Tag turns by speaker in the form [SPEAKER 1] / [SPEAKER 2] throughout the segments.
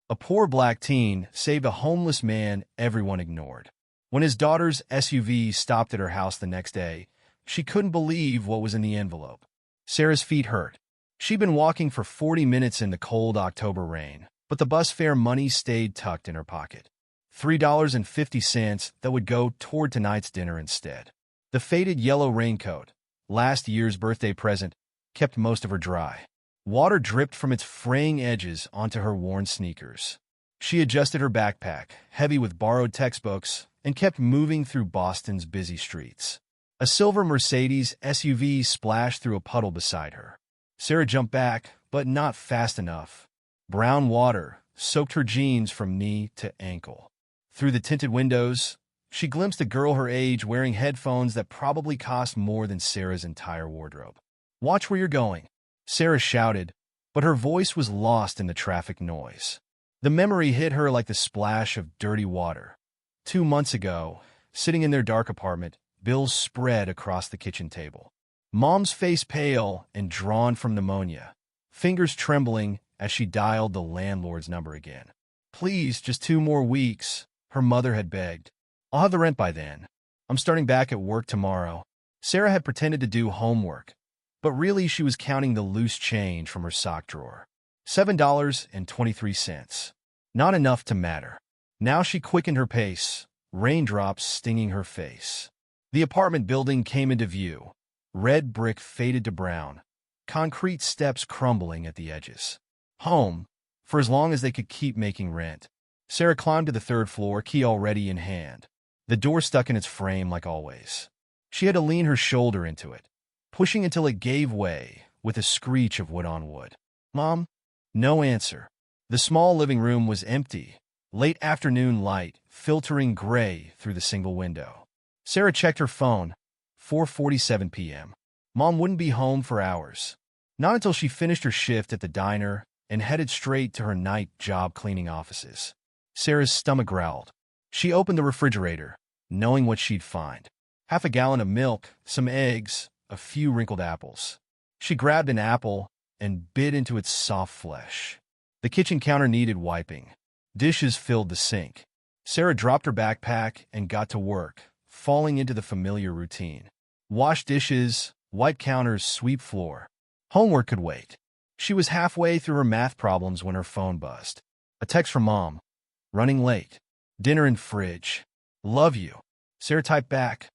[SPEAKER 1] A poor black teen saved a homeless man everyone ignored. When his daughter's SUV stopped at her house the next day, she couldn't believe what was in the envelope. Sarah's feet hurt. She'd been walking for 40 minutes in the cold October rain, but the bus fare money stayed tucked in her pocket. $3.50 that would go toward tonight's dinner instead. The faded yellow raincoat, last year's birthday present, kept most of her dry. Water dripped from its fraying edges onto her worn sneakers. She adjusted her backpack, heavy with borrowed textbooks, and kept moving through Boston's busy streets. A silver Mercedes SUV splashed through a puddle beside her. Sarah jumped back, but not fast enough. Brown water soaked her jeans from knee to ankle. Through the tinted windows, she glimpsed a girl her age wearing headphones that probably cost more than Sarah's entire wardrobe. "Watch where you're going," Sarah shouted, but her voice was lost in the traffic noise. The memory hit her like the splash of dirty water. 2 months ago, sitting in their dark apartment, bills spread across the kitchen table. Mom's face pale and drawn from pneumonia, fingers trembling as she dialed the landlord's number again. "Please, just 2 more weeks," her mother had begged. "I'll have the rent by then. I'm starting back at work tomorrow." Sarah had pretended to do homework, but really she was counting the loose change from her sock drawer. $7.23. Not enough to matter. Now she quickened her pace, raindrops stinging her face. The apartment building came into view. Red brick faded to brown, concrete steps crumbling at the edges. Home, for as long as they could keep making rent. Sarah climbed to the 3rd floor, key already in hand. The door stuck in its frame like always. She had to lean her shoulder into it, pushing until it gave way with a screech of wood on wood. "Mom?" No answer. The small living room was empty, late afternoon light filtering gray through the single window. Sarah checked her phone. 4:47 p.m. Mom wouldn't be home for hours. Not until she finished her shift at the diner and headed straight to her night job cleaning offices. Sarah's stomach growled. She opened the refrigerator, knowing what she'd find. Half a gallon of milk, some eggs, a few wrinkled apples. She grabbed an apple and bit into its soft flesh. The kitchen counter needed wiping. Dishes filled the sink. Sarah dropped her backpack and got to work, falling into the familiar routine. Wash dishes, wipe counters, sweep floor. Homework could wait. She was halfway through her math problems when her phone buzzed. A text from Mom. "Running late. Dinner in fridge. Love you." Sarah typed back,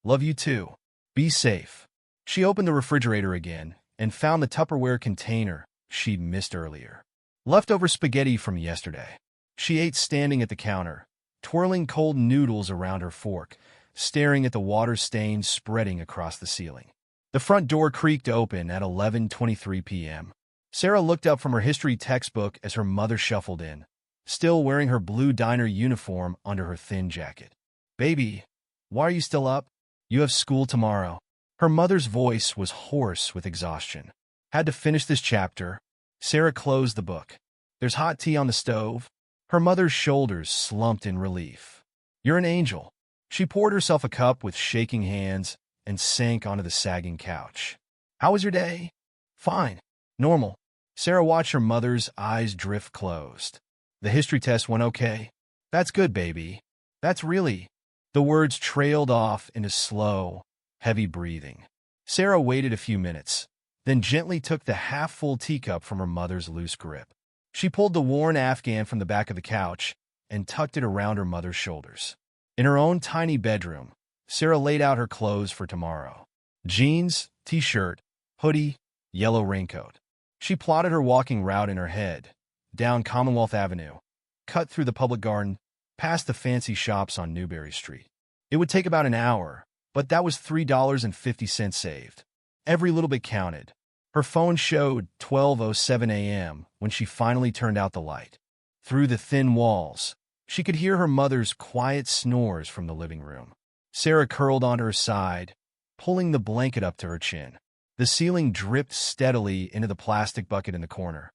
[SPEAKER 1] "Love you too. Be safe." She opened the refrigerator again and found the Tupperware container she'd missed earlier. Leftover spaghetti from yesterday. She ate standing at the counter, twirling cold noodles around her fork, staring at the water stains spreading across the ceiling. The front door creaked open at 11:23 p.m. Sarah looked up from her history textbook as her mother shuffled in, still wearing her blue diner uniform under her thin jacket. "Baby, why are you still up? You have school tomorrow." Her mother's voice was hoarse with exhaustion. "Had to finish this chapter." Sarah closed the book. "There's hot tea on the stove." Her mother's shoulders slumped in relief. "You're an angel." She poured herself a cup with shaking hands and sank onto the sagging couch. "How was your day?" "Fine. Normal." Sarah watched her mother's eyes drift closed. "The history test went okay." "That's good, baby. That's really—" The words trailed off into slow, heavy breathing. Sarah waited a few minutes, then gently took the half-full teacup from her mother's loose grip. She pulled the worn Afghan from the back of the couch and tucked it around her mother's shoulders. In her own tiny bedroom, Sarah laid out her clothes for tomorrow. Jeans, t-shirt, hoodie, yellow raincoat. She plotted her walking route in her head, down Commonwealth Avenue, cut through the public garden, past the fancy shops on Newberry Street. It would take about an hour, but that was $3.50 saved. Every little bit counted. Her phone showed 12:07 a.m. when she finally turned out the light. Through the thin walls, she could hear her mother's quiet snores from the living room. Sarah curled onto her side, pulling the blanket up to her chin. The ceiling dripped steadily into the plastic bucket in the corner.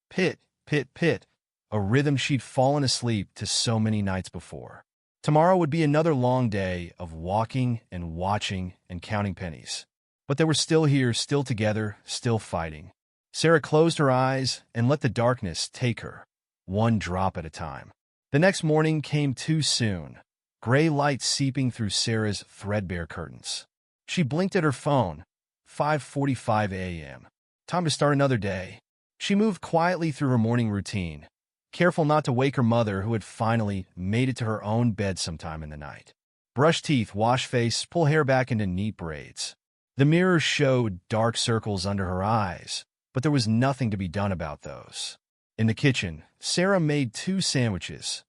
[SPEAKER 1] Pit, pit, pit, a rhythm she'd fallen asleep to so many nights before. Tomorrow would be another long day of walking and watching and counting pennies. But they were still here, still together, still fighting. Sarah closed her eyes and let the darkness take her. one drop at a time. The next morning came too soon, gray light seeping through Sarah's threadbare curtains. She blinked at her phone. 5:45 a.m. Time to start another day. She moved quietly through her morning routine, careful not to wake her mother, who had finally made it to her own bed sometime in the night. Brush teeth, wash face, pull hair back into neat braids. The mirror showed dark circles under her eyes, but there was nothing to be done about those. In the kitchen, Sarah made 2 sandwiches,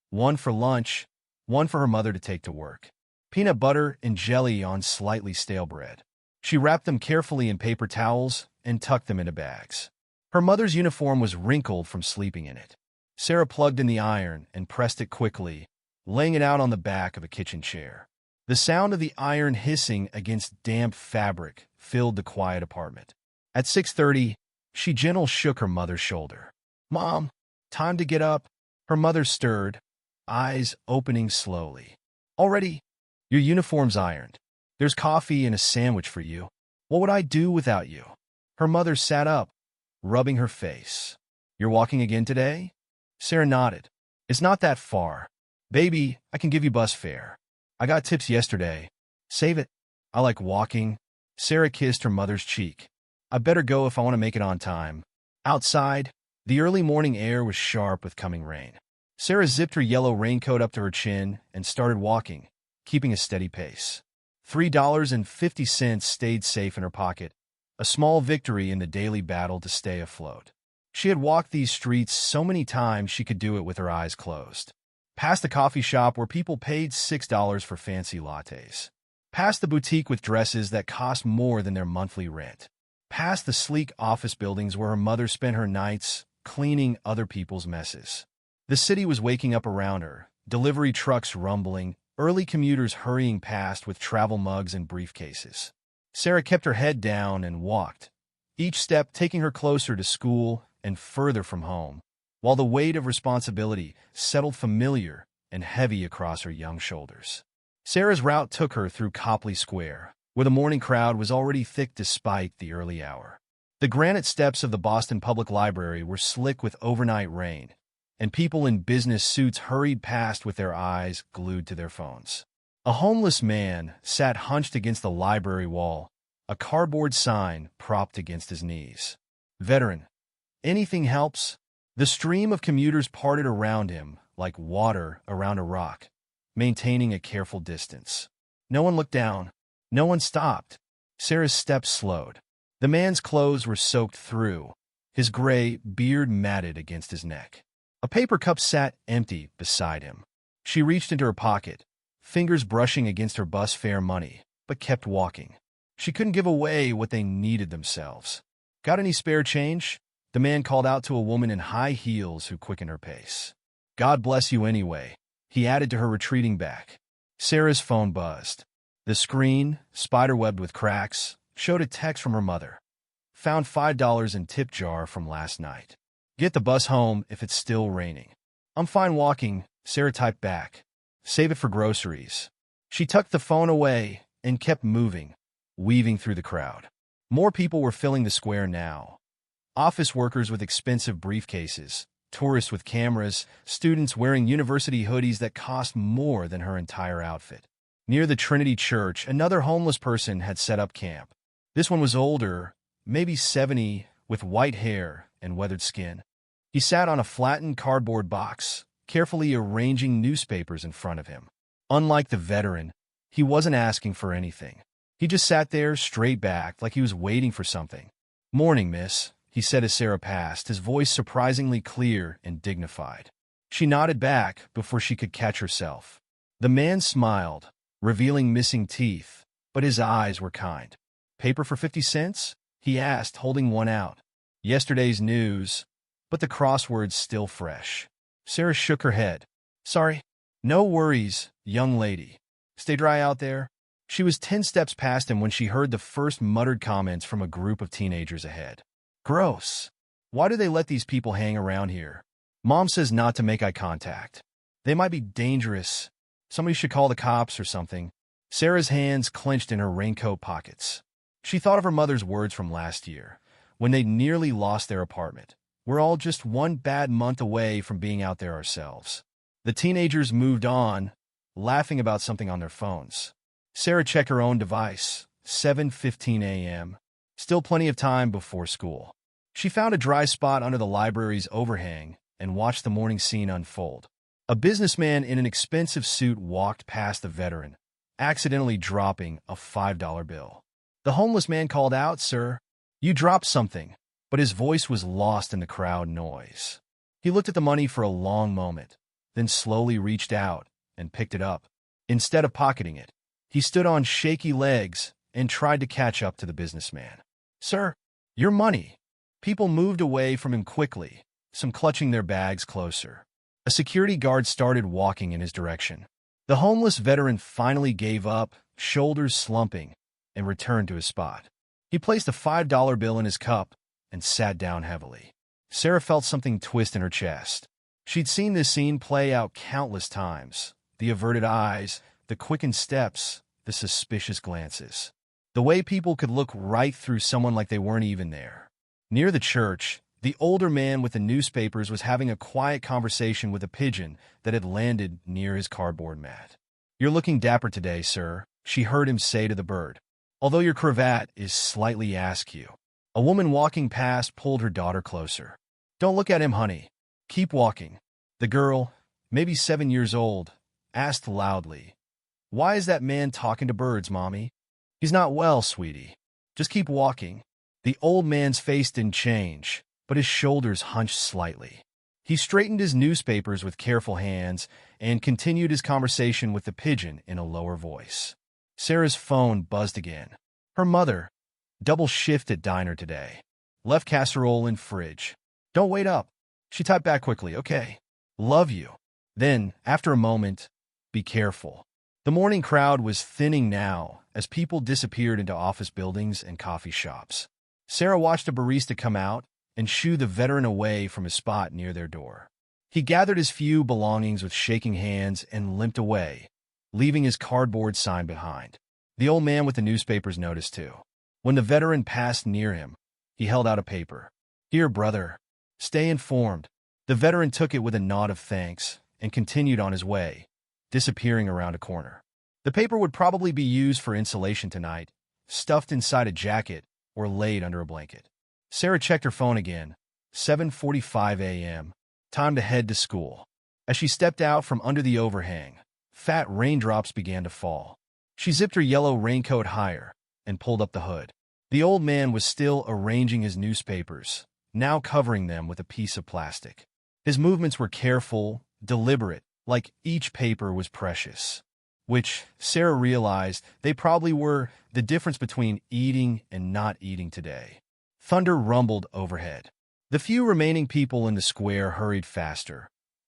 [SPEAKER 1] one for lunch, one for her mother to take to work. Peanut butter and jelly on slightly stale bread. She wrapped them carefully in paper towels and tucked them into bags. Her mother's uniform was wrinkled from sleeping in it. Sarah plugged in the iron and pressed it quickly, laying it out on the back of a kitchen chair. The sound of the iron hissing against damp fabric filled the quiet apartment. At 6:30, she gently shook her mother's shoulder. "Mom, time to get up." Her mother stirred, eyes opening slowly. "Already? Your uniform's ironed. There's coffee and a sandwich for you. What would I do without you?" Her mother sat up, rubbing her face. "You're walking again today?" Sarah nodded. "It's not that far. Baby, I can give you bus fare. I got tips yesterday. Save it. I like walking." Sarah kissed her mother's cheek. "I better go if I want to make it on time." Outside, the early morning air was sharp with coming rain. Sarah zipped her yellow raincoat up to her chin and started walking, keeping a steady pace. $3.50 stayed safe in her pocket, a small victory in the daily battle to stay afloat. She had walked these streets so many times she could do it with her eyes closed. Past the coffee shop where people paid $6 for fancy lattes. Past the boutique with dresses that cost more than their monthly rent. Past the sleek office buildings where her mother spent her nights cleaning other people's messes. The city was waking up around her, delivery trucks rumbling, early commuters hurrying past with travel mugs and briefcases. Sarah kept her head down and walked, each step taking her closer to school and further from home, while the weight of responsibility settled familiar and heavy across her young shoulders. Sarah's route took her through Copley Square, where the morning crowd was already thick despite the early hour. The granite steps of the Boston Public Library were slick with overnight rain, and people in business suits hurried past with their eyes glued to their phones. A homeless man sat hunched against the library wall, a cardboard sign propped against his knees. "Veteran. Anything helps." The stream of commuters parted around him like water around a rock, maintaining a careful distance. No one looked down. No one stopped. Sarah's steps slowed. The man's clothes were soaked through, his gray beard matted against his neck. A paper cup sat empty beside him. She reached into her pocket, fingers brushing against her bus fare money, but kept walking. She couldn't give away what they needed themselves. "Got any spare change?" The man called out to a woman in high heels who quickened her pace. "God bless you anyway," he added to her retreating back. Sarah's phone buzzed. The screen, spiderwebbed with cracks, showed a text from her mother. "Found $5 in tip jar from last night. Get the bus home if it's still raining." "I'm fine walking," Sarah typed back. "Save it for groceries." She tucked the phone away and kept moving, weaving through the crowd. More people were filling the square now. Office workers with expensive briefcases, tourists with cameras, students wearing university hoodies that cost more than her entire outfit. Near the Trinity Church, another homeless person had set up camp. This one was older, maybe 70, with white hair and weathered skin. He sat on a flattened cardboard box, carefully arranging newspapers in front of him. Unlike the veteran, he wasn't asking for anything. He just sat there, straight back, like he was waiting for something. "Morning, miss," he said as Sarah passed, his voice surprisingly clear and dignified. She nodded back before she could catch herself. The man smiled, revealing missing teeth, but his eyes were kind. "Paper for 50 cents? He asked, holding one out. "Yesterday's news, but the crossword's still fresh." Sarah shook her head. "Sorry." "No worries, young lady. Stay dry out there." She was 10 steps past him when she heard the first muttered comments from a group of teenagers ahead. "Gross. Why do they let these people hang around here? Mom says not to make eye contact. They might be dangerous. Somebody should call the cops or something." Sarah's hands clenched in her raincoat pockets. She thought of her mother's words from last year, when they'd nearly lost their apartment. We're all just one bad month away from being out there ourselves. The teenagers moved on, laughing about something on their phones. Sarah checked her own device, 7:15 a.m. Still plenty of time before school. She found a dry spot under the library's overhang and watched the morning scene unfold. A businessman in an expensive suit walked past the veteran, accidentally dropping a $5 bill. The homeless man called out, "Sir, you dropped something," but his voice was lost in the crowd noise. He looked at the money for a long moment, then slowly reached out and picked it up. Instead of pocketing it, he stood on shaky legs and tried to catch up to the businessman. "Sir, your money." People moved away from him quickly, some clutching their bags closer. A security guard started walking in his direction. The homeless veteran finally gave up, shoulders slumping, and returned to his spot. He placed a $5 bill in his cup and sat down heavily. Sarah felt something twist in her chest. She'd seen this scene play out countless times. The averted eyes, the quickened steps, the suspicious glances. The way people could look right through someone like they weren't even there. Near the church, the older man with the newspapers was having a quiet conversation with a pigeon that had landed near his cardboard mat. "You're looking dapper today, sir," she heard him say to the bird, "although your cravat is slightly askew." A woman walking past pulled her daughter closer. "Don't look at him, honey. Keep walking." The girl, maybe 7 years old, asked loudly, "Why is that man talking to birds, Mommy?" "He's not well, sweetie. Just keep walking." The old man's face didn't change, but his shoulders hunched slightly. He straightened his newspapers with careful hands and continued his conversation with the pigeon in a lower voice. Sarah's phone buzzed again. Her mother, "Double shift at diner today. Left casserole in fridge. Don't wait up." She typed back quickly, "Okay. Love you." Then, after a moment, "Be careful." The morning crowd was thinning now as people disappeared into office buildings and coffee shops. Sarah watched a barista come out and shoo the veteran away from his spot near their door. He gathered his few belongings with shaking hands and limped away, leaving his cardboard sign behind. The old man with the newspapers noticed too. When the veteran passed near him, he held out a paper. "Here, brother. Stay informed." The veteran took it with a nod of thanks and continued on his way, disappearing around a corner. The paper would probably be used for insulation tonight, stuffed inside a jacket or laid under a blanket. Sarah checked her phone again. 7:45 a.m. Time to head to school. As she stepped out from under the overhang, fat raindrops began to fall. She zipped her yellow raincoat higher and pulled up the hood. The old man was still arranging his newspapers, now covering them with a piece of plastic. His movements were careful, deliberate, like each paper was precious. Which, Sarah realized, they probably were the difference between eating and not eating today. Thunder rumbled overhead. The few remaining people in the square hurried faster,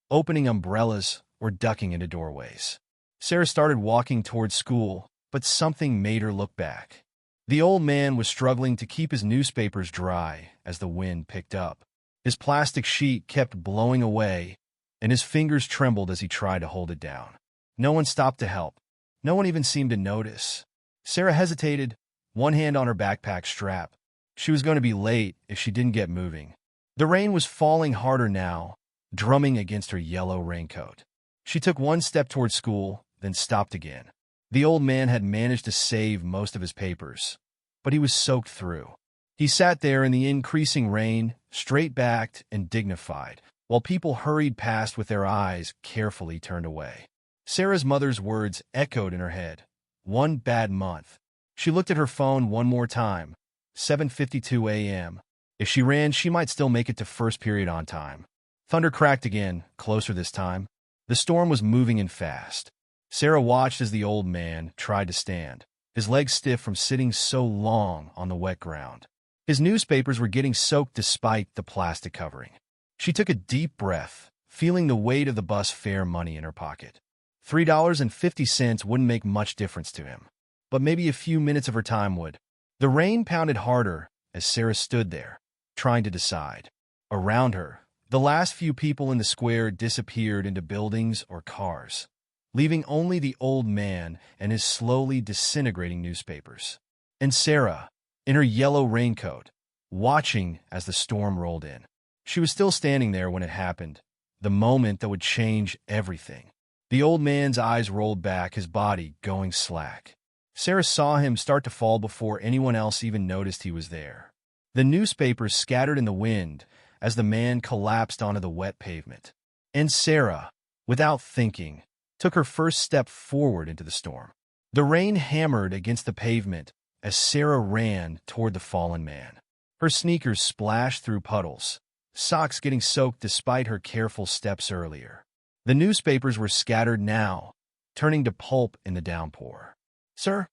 [SPEAKER 1] opening umbrellas or ducking into doorways. Sarah started walking toward school, but something made her look back. The old man was struggling to keep his newspapers dry as the wind picked up. His plastic sheet kept blowing away, and his fingers trembled as he tried to hold it down. No one stopped to help. No one even seemed to notice. Sarah hesitated, one hand on her backpack strap. She was going to be late if she didn't get moving. The rain was falling harder now, drumming against her yellow raincoat. She took one step toward school, then stopped again. The old man had managed to save most of his papers, but he was soaked through. He sat there in the increasing rain, straight-backed and dignified, while people hurried past with their eyes carefully turned away. Sarah's mother's words echoed in her head. One bad month. She looked at her phone one more time. 7:52 a.m. If she ran, she might still make it to first period on time. Thunder cracked again, closer this time. The storm was moving in fast. Sarah watched as the old man tried to stand, his legs stiff from sitting so long on the wet ground. His newspapers were getting soaked despite the plastic covering. She took a deep breath, feeling the weight of the bus fare money in her pocket. $3.50 wouldn't make much difference to him, but maybe a few minutes of her time would. The rain pounded harder as Sarah stood there, trying to decide. Around her, the last few people in the square disappeared into buildings or cars, leaving only the old man and his slowly disintegrating newspapers. And Sarah, in her yellow raincoat, watching as the storm rolled in. She was still standing there when it happened, the moment that would change everything. The old man's eyes rolled back, his body going slack. Sarah saw him start to fall before anyone else even noticed he was there. The newspapers scattered in the wind as the man collapsed onto the wet pavement. And Sarah, without thinking, took her first step forward into the storm. The rain hammered against the pavement as Sarah ran toward the fallen man. Her sneakers splashed through puddles, socks getting soaked despite her careful steps earlier. The newspapers were scattered now, turning to pulp in the downpour. "Sir?"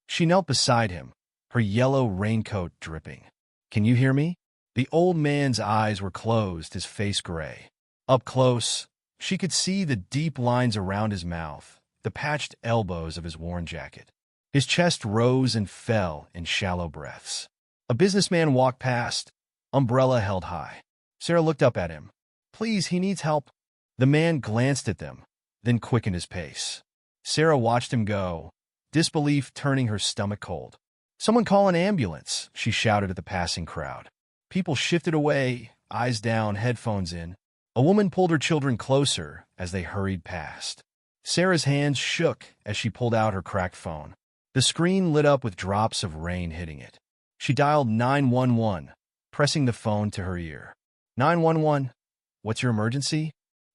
[SPEAKER 1] She knelt beside him, her yellow raincoat dripping. "Can you hear me?" The old man's eyes were closed, his face gray. Up close, she could see the deep lines around his mouth, the patched elbows of his worn jacket. His chest rose and fell in shallow breaths. A businessman walked past, umbrella held high. Sarah looked up at him. "Please, he needs help." The man glanced at them, then quickened his pace. Sarah watched him go, disbelief turning her stomach cold. "Someone call an ambulance," she shouted at the passing crowd. People shifted away, eyes down, headphones in. A woman pulled her children closer as they hurried past. Sarah's hands shook as she pulled out her cracked phone. The screen lit up with drops of rain hitting it. She dialed 911, pressing the phone to her ear. 911, what's your emergency?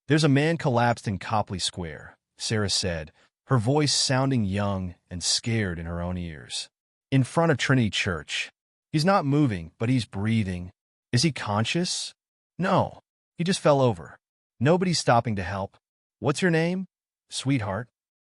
[SPEAKER 1] "There's a man collapsed in Copley Square," Sarah said, her voice sounding young and scared in her own ears. "In front of Trinity Church. He's not moving, but he's breathing." "Is he conscious?" "No, he just fell over. Nobody's stopping to help." "What's your name?" "Sweetheart."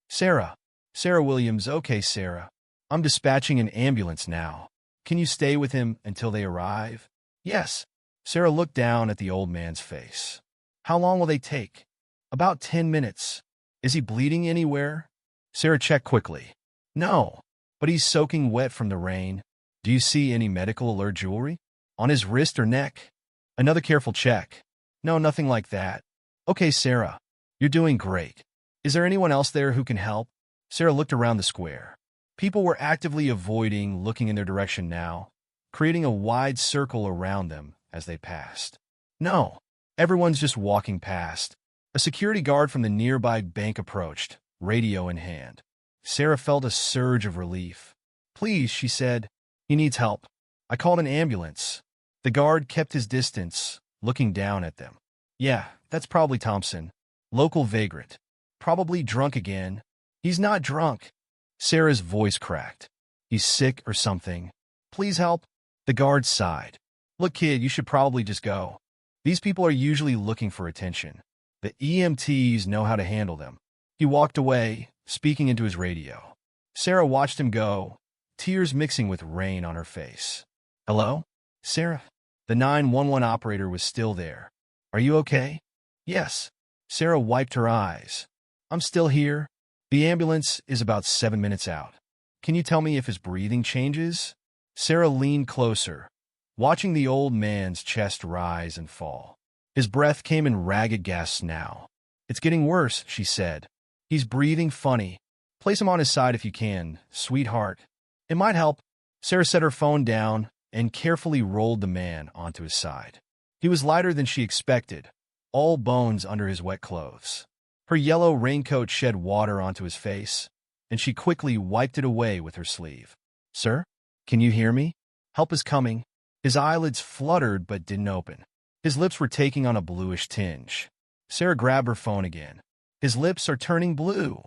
[SPEAKER 1] "Sarah. Sarah Williams." "Okay, Sarah. I'm dispatching an ambulance now. Can you stay with him until they arrive?" "Yes." Sarah looked down at the old man's face. "How long will they take?" "About 10 minutes. Is he bleeding anywhere?" Sarah checked quickly. "No, but he's soaking wet from the rain." "Do you see any medical alert jewelry? On his wrist or neck?" "Another careful check." "No, nothing like that." "Okay, Sarah. You're doing great. Is there anyone else there who can help?" Sarah looked around the square. People were actively avoiding looking in their direction now, creating a wide circle around them as they passed. "No, everyone's just walking past." A security guard from the nearby bank approached, radio in hand. Sarah felt a surge of relief. "Please," she said, "he needs help. I called an ambulance." The guard kept his distance, looking down at them. "Yeah, that's probably Thompson. Local vagrant. Probably drunk again." "He's not drunk." Sarah's voice cracked. "He's sick or something. Please help." The guard sighed. "Look, kid, you should probably just go. These people are usually looking for attention. The EMTs know how to handle them." He walked away, speaking into his radio. Sarah watched him go, tears mixing with rain on her face. "Hello? Sarah?" The 911 operator was still there. "Are you okay?" "Yes." Sarah wiped her eyes. "I'm still here. The ambulance is about 7 minutes out. Can you tell me if his breathing changes?" Sarah leaned closer, watching the old man's chest rise and fall. His breath came in ragged gasps now. "It's getting worse," she said. "He's breathing funny. Place him on his side if you can, sweetheart. It might help." Sarah set her phone down and carefully rolled the man onto his side. He was lighter than she expected, all bones under his wet clothes. Her yellow raincoat shed water onto his face, and she quickly wiped it away with her sleeve. "Sir? Can you hear me? Help is coming." His eyelids fluttered but didn't open. His lips were taking on a bluish tinge. Sarah grabbed her phone again. "His lips are turning blue."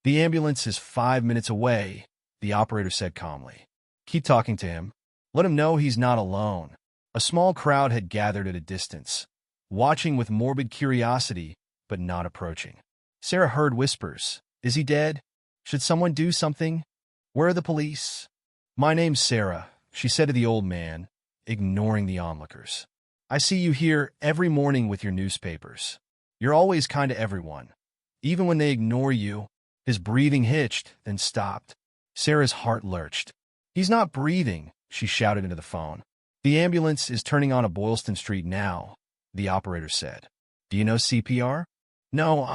[SPEAKER 1] "The ambulance is 5 minutes away," the operator said calmly. "Keep talking to him. Let him know he's not alone." A small crowd had gathered at a distance, watching with morbid curiosity, but not approaching. Sarah heard whispers. "Is he dead? Should someone do something? Where are the police?" "My name's Sarah," she said to the old man, ignoring the onlookers. "I see you here every morning with your newspapers. You're always kind to everyone, even when they ignore you." His breathing hitched, then stopped. Sarah's heart lurched. "He's not breathing," she shouted into the phone. "The ambulance is turning on a Boylston Street now," the operator said. "Do you know CPR?" "No,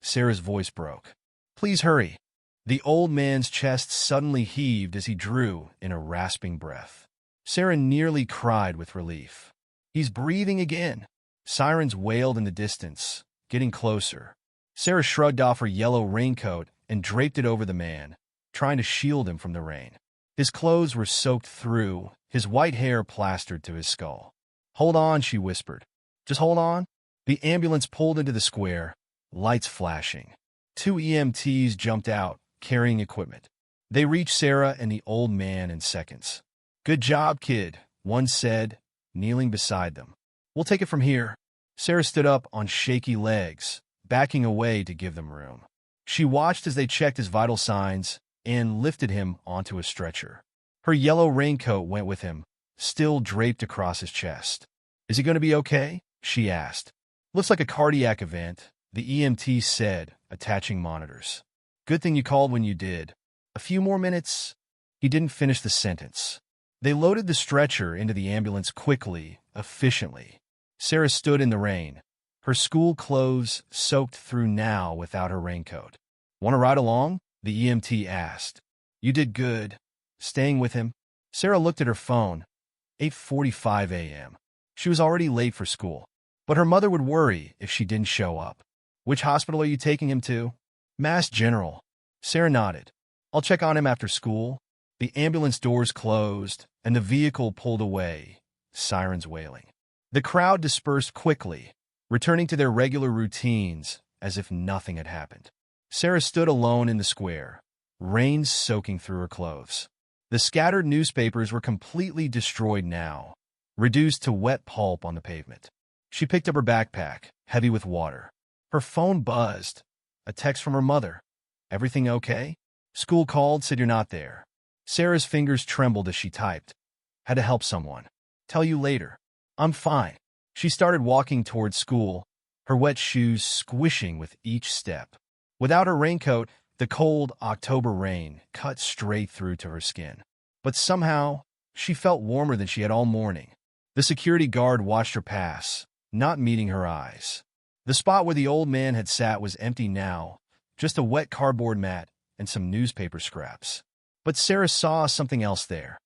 [SPEAKER 1] Sarah's voice broke. "Please hurry." The old man's chest suddenly heaved as he drew in a rasping breath. Sarah nearly cried with relief. "He's breathing again." Sirens wailed in the distance, getting closer. Sarah shrugged off her yellow raincoat and draped it over the man, trying to shield him from the rain. His clothes were soaked through, his white hair plastered to his skull. "Hold on," she whispered. "Just hold on." The ambulance pulled into the square, lights flashing. 2 EMTs jumped out, carrying equipment. They reached Sarah and the old man in seconds. "Good job, kid," one said, kneeling beside them. "We'll take it from here." Sarah stood up on shaky legs, backing away to give them room. She watched as they checked his vital signs and lifted him onto a stretcher. Her yellow raincoat went with him, still draped across his chest. "Is he going to be okay?" she asked. "Looks like a cardiac event," the EMT said, attaching monitors. "Good thing you called when you did. A few more minutes." He didn't finish the sentence. They loaded the stretcher into the ambulance quickly, efficiently. Sarah stood in the rain, her school clothes soaked through now without her raincoat. "Want to ride along?" the EMT asked. "You did good. Staying with him?" Sarah looked at her phone. 8:45 a.m. She was already late for school, but her mother would worry if she didn't show up. "Which hospital are you taking him to?" "Mass General." Sarah nodded. "I'll check on him after school." The ambulance doors closed, and the vehicle pulled away, sirens wailing. The crowd dispersed quickly, returning to their regular routines as if nothing had happened. Sarah stood alone in the square, rain soaking through her clothes. The scattered newspapers were completely destroyed now, reduced to wet pulp on the pavement. She picked up her backpack, heavy with water. Her phone buzzed. A text from her mother. "Everything okay?" "School called, said you're not there." Sarah's fingers trembled as she typed. "Had to help someone. Tell you later." "I'm fine." She started walking towards school, her wet shoes squishing with each step. Without her raincoat, the cold October rain cut straight through to her skin. But somehow, she felt warmer than she had all morning. The security guard watched her pass, not meeting her eyes. The spot where the old man had sat was empty now, just a wet cardboard mat and some newspaper scraps. But Sarah saw something else there.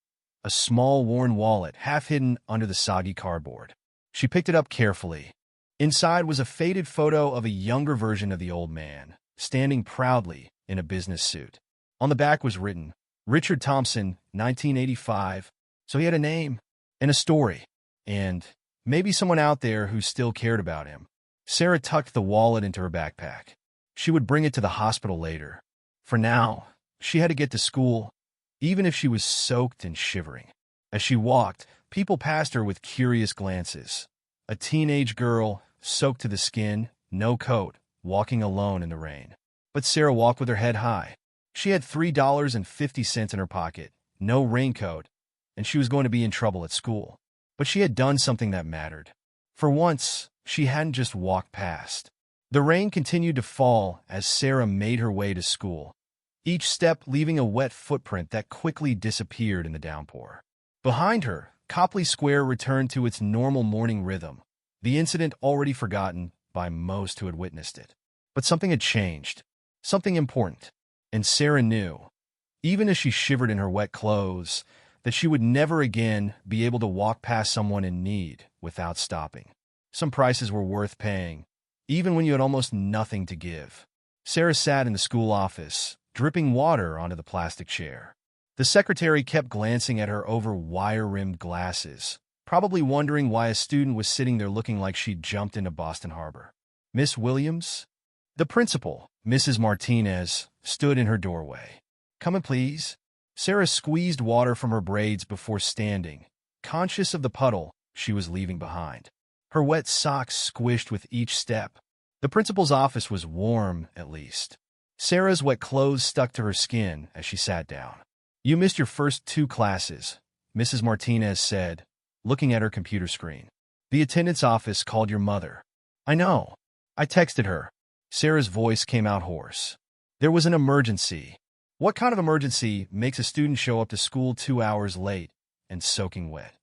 [SPEAKER 1] A small worn wallet, half hidden under the soggy cardboard. She picked it up carefully. Inside was a faded photo of a younger version of the old man, standing proudly in a business suit. On the back was written, Richard Thompson, 1985. So he had a name and a story, and maybe someone out there who still cared about him. Sarah tucked the wallet into her backpack. She would bring it to the hospital later. For now, she had to get to school, even if she was soaked and shivering. As she walked, people passed her with curious glances. A teenage girl, soaked to the skin, no coat, walking alone in the rain. But Sarah walked with her head high. She had $3.50 in her pocket, no raincoat, and she was going to be in trouble at school. But she had done something that mattered. For once, she hadn't just walked past. The rain continued to fall as Sarah made her way to school, each step leaving a wet footprint that quickly disappeared in the downpour. Behind her, Copley Square returned to its normal morning rhythm, the incident already forgotten by most who had witnessed it. But something had changed, something important, and Sarah knew, even as she shivered in her wet clothes, that she would never again be able to walk past someone in need without stopping. Some prices were worth paying, even when you had almost nothing to give. Sarah sat in the school office, dripping water onto the plastic chair. The secretary kept glancing at her over wire-rimmed glasses, probably wondering why a student was sitting there looking like she'd jumped into Boston Harbor. "Miss Williams?" The principal, Mrs. Martinez, stood in her doorway. "Come in, please." Sarah squeezed water from her braids before standing, conscious of the puddle she was leaving behind. Her wet socks squished with each step. The principal's office was warm, at least. Sarah's wet clothes stuck to her skin as she sat down. "You missed your first 2 classes," Mrs. Martinez said, looking at her computer screen. "The attendance office called your mother." "I know. I texted her." Sarah's voice came out hoarse. "There was an emergency." What kind of emergency makes a student show up to school 2 hours late and soaking wet?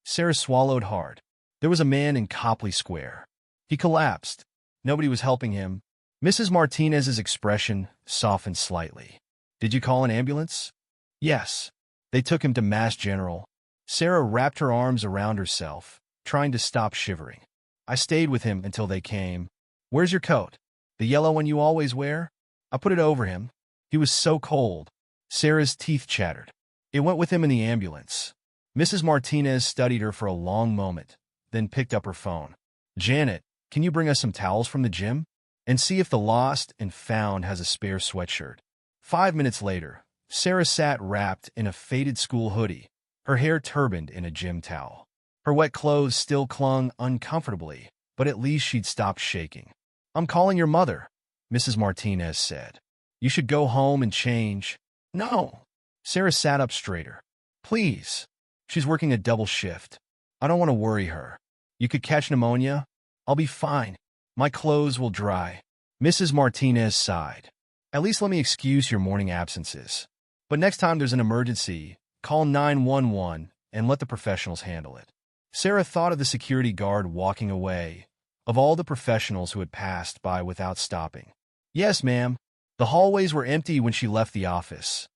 [SPEAKER 1] Sarah swallowed hard. There was a man in Copley Square. He collapsed. Nobody was helping him. Mrs. Martinez's expression softened slightly. "Did you call an ambulance?" "Yes." They took him to Mass General. Sarah wrapped her arms around herself, trying to stop shivering. I stayed with him until they came. Where's your coat? The yellow one you always wear? I put it over him. He was so cold. Sarah's teeth chattered. It went with him in the ambulance. Mrs. Martinez studied her for a long moment, then picked up her phone. Janet, can you bring us some towels from the gym? And see if the lost and found has a spare sweatshirt. 5 minutes later, Sarah sat wrapped in a faded school hoodie, her hair turbaned in a gym towel. Her wet clothes still clung uncomfortably, but at least she'd stopped shaking. I'm calling your mother, Mrs. Martinez said. You should go home and change. No. Sarah sat up straighter. Please. She's working a double shift. I don't want to worry her. You could catch pneumonia. I'll be fine. My clothes will dry. Mrs. Martinez sighed. At least let me excuse your morning absences. But next time there's an emergency, call 911 and let the professionals handle it. Sarah thought of the security guard walking away, of all the professionals who had passed by without stopping. Yes, ma'am. The hallways were empty when she left the office.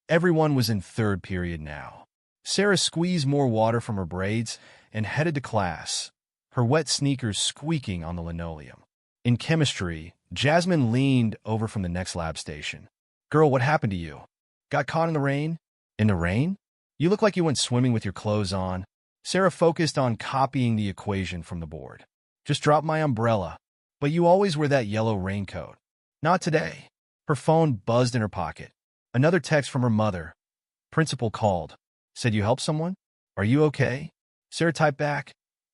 [SPEAKER 1] Everyone was in third period now. Sarah squeezed more water from her braids and headed to class, her wet sneakers squeaking on the linoleum. In chemistry, Jasmine leaned over from the next lab station. Girl, what happened to you? Got caught in the rain? In the rain? You look like you went swimming with your clothes on. Sarah focused on copying the equation from the board. Just dropped my umbrella. But you always wear that yellow raincoat. Not today. Her phone buzzed in her pocket. Another text from her mother. Principal called. Said you helped someone? Are you okay? Sarah typed back.